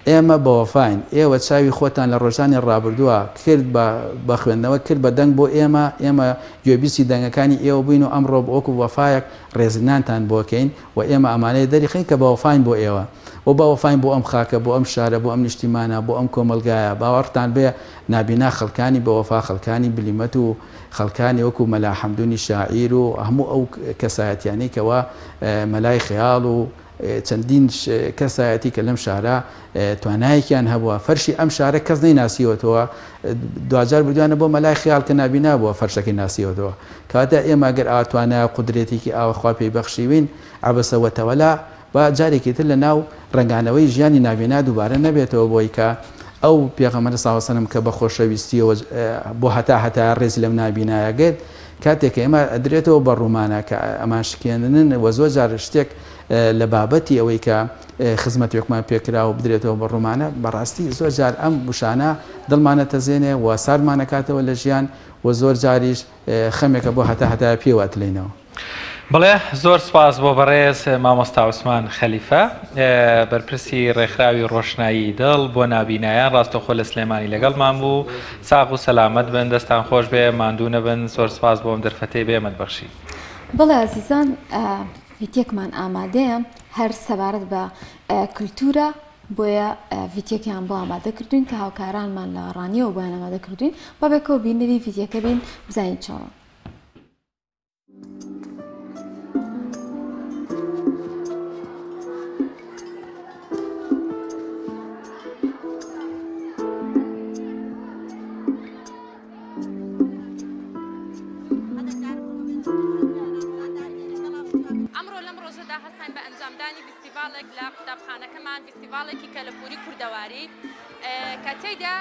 ئێمە بەوەفاین ئێوە چاوی خۆتان لە ڕۆژانی ڕابردووە کرد بە خوێندنەوە کرد بە دەنگ بۆ ئێمە گوێبیستی دەنگەکانی ئێوە بووین و ئەمڕۆ بە وەکو وەفایەک ڕێزنانتان بۆکەین و ئێمە ئەمانەیە دەریخین کە بەوەفاین بۆ ئێوە و بەوەفاین بۆ ئەم خاکە بۆ ئەم شارە بۆ ئەم نیشتیمانە بۆ ئەم کۆمەلگایە باوەڕتان بێ نابینا خەڵکانی بەوەفا خەڵکانی بلیمەت و خەڵکانی وەکو مەلا حەمدونی شاعیر و هەموو ئەو کەسایەتیانەی کەوا مەلای خەیاڵ و چەندین کەسایەتی کە لەم شارە توانایەکیان هەبووە فەرشی ئەم شارە کەس نەیناسیوەتەوە دوجار بردوانە بۆ مەلای خەیاڵ کە نابینا بووە فەرشەکەی ناسیوەتەوە کاتە ئێمە ئەگەر ئاتوانایە قودرێتێکی ئاوەخوا پێی بەخشیوین عەبەسە تەوەلا با جارێکی تر لە ناو ڕنگانەوەی ژیانی نابینا دووبارە نەبێتەوە بۆی کە ئەو پێغەمبەر صلی الله علیه و سلم کە بە خۆشەویستیەوە بۆ هەتا ڕێزی لەم نابینایەگەێت کاتێک ئێمە ئەدرێتەوە بە ڕوومانە کە ئەمان شکێنن و زۆر جار شتێک لە بابەتی ئەوەی کە خزمەتێکمان پێکرا و بدرێتەوە بە ڕوومانە بەڕاستی زۆر جار ئەم بشانە دڵمانە تەزێنێ و ساردمانەکاتەوە لە ژیان و زۆر جاریش خەمێکە بۆ هەتا پێواتلێنەوە. بڵێ زۆر سپاس بۆ بەڕێز مامۆستا عوسمان خەلیفە بەرپرسی ڕێکخراوی ڕۆشنایی دڵ بۆ نابینایان ڕاستەخۆ لە سلێمانی لەگەڵمان بوو ساغ و سەلامەت بن دەستان خۆش بێ ماندوو نەبن زۆر سپاس بۆم دەرفەتەی بێمەت بەخشی. بڵێ ئازیزان ڤیدیۆکمان ئامادەیە هەر سەبارەت بە کولتورە بۆیە ڤیدیۆکیان بۆ ئامادە کردوین کە هاوکارانمان لە ڕانیەوە بۆیان ئامادە کردوین با بێکەوە بینەری ڤیدیۆکە بین بزانین چۆنە. فستیڤالێکی کەلەپوری کوردەواری کە تێیدا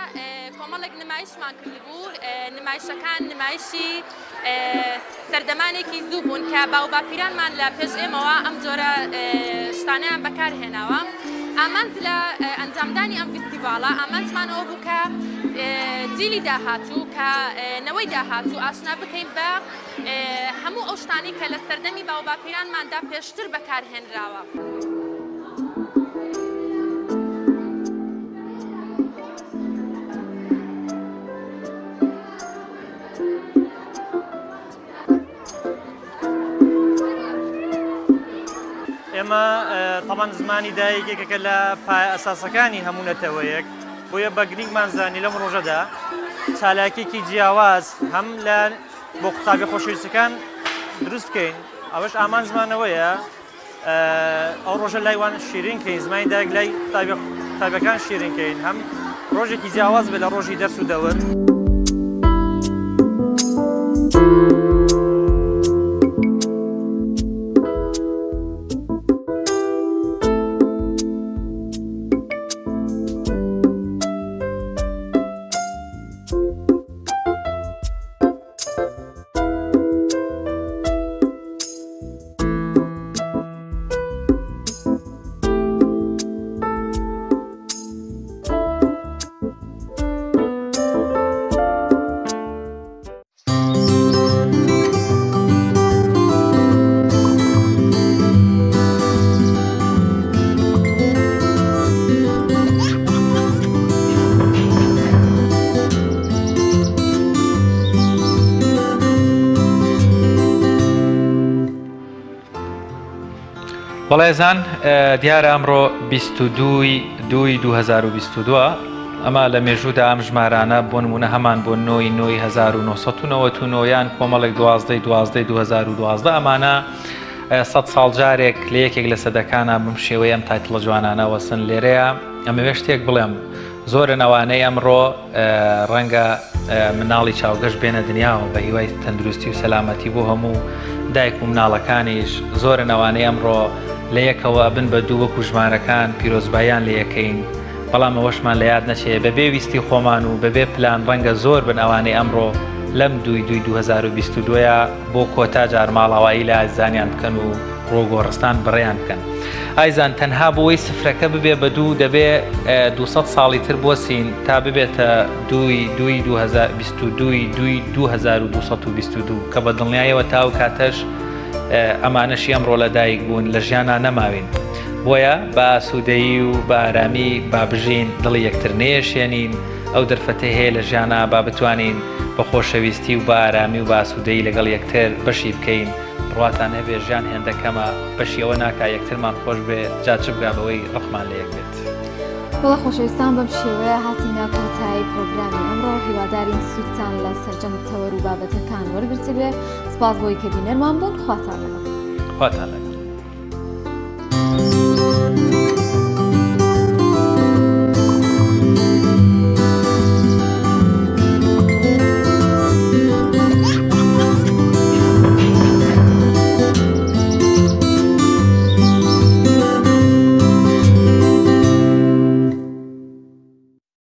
کۆمەڵێک نمایشمان کردبوو نمایشەکان نمایشی سەردەمانێکی زوو بوون کە باو باپیرانمان لە پێش ئێمەوە ئەم جۆرە شتانەیان بەکارهێناوە ئامانج لە ئەنجامدانی ئەم فستیڤالە ئامانجمانەوە بوو کە جیلی داهاتوو کە نەوەی داهاتوو ئاشنا بکەین بە هەموو ئەو شتانی کە لە سەردەمی باو باپیرانماندا پێشتر بەکارهێنراوە. ئێمە تەمان زمانی دایکێکەکە لە پای ئەساسەکانی هەموو نەتەوەیەک بۆیە بە گرنگمان زانی لەم ڕۆژەدا چالاکێکی جیاواز هەم لە بۆ قوتابی خۆشەویستەکان دروست بکەین ئەوەش ئامان زمانەوەیە ئەو ڕۆژە لایوان شیرینکەین زمانی دایک لای قوتابیەکان شیرینکەین هەم ڕۆژێکی جیاواز بێت لە ڕۆژی دەرس و دەور. بەڵێزان دیارە ئەمڕۆ 22/2022 ئەمە لە مێژوودا ئەم ژمارانە بۆ نمونە هەمان بۆ 1990 یان کۆمەڵێک 12/12/2012 ئەمانە 100 ساڵ جارێک لە یەکێک لە سەدەکانە بم شێوەیە ئەم تایتڵە جوانانە وەسن لێرەیە ئەمەوێ شتێک بڵێم زۆرە نەوانەی ئەمڕۆ ڕەنگە مناڵی چاوگەشت بێنە دنیاوە بە هیوای تەندروستی و سەلامەتی بۆ هەموو دایک و مناڵەکانیش زۆرە نەوانەی ئەمڕۆ لە یەکەوە بن بە دوو وەکو ژمارەکان پیرۆزبایان لە یەکەین بەڵام ئەوەشمان لە یاد نەچێ بەبێ ویستی خۆمان و بەبێ پلان ڕەنگە زۆر بن ئەوانەی ئەمڕۆ لەم 2022 بۆ کۆتا جار ماڵاوایی لە ئازانیان بکەن و ڕۆگۆڕستان بڕێیان بکەن. ئایزان تەنها بۆی سفرەکە ببێ بە دوو دەبێ 200 ساڵی تر بۆسین تا ببێتە 2222 کە بە دڵنیایەوە تاو کاتەش ئەمانەشی ئەمڕۆ لەدایک بوون لە ژیانە نەماوین. بۆیە بە ئاسوودەیی و بە ئارامی با بژین دڵی یەکتر نێشێنین ئەو دەرفەتە هەیە لە ژیانە با بتوانین بە خۆشەویستی و بە ئارامی و با ئاسوودەیی لەگەڵ یەکتر بەشی بکەین. بڕواتان هەبێ ژیان هێندەکەمە بەشیەوە ناکا یەکترمان خۆش بێ جاچ بگا بەوەی ڕخمان لە یەک بێت. بەڵە خۆشەویستان بەم شێوەیە هاتینە کۆتایی پرۆگرامی ئەمڕۆ هیوادارین سوودتان لە سەرجەم تەوەر و بابەتەکان وەرگرت بێ. سپاس بۆی کە بینەرمان بوون. خواتان لەگەڵ.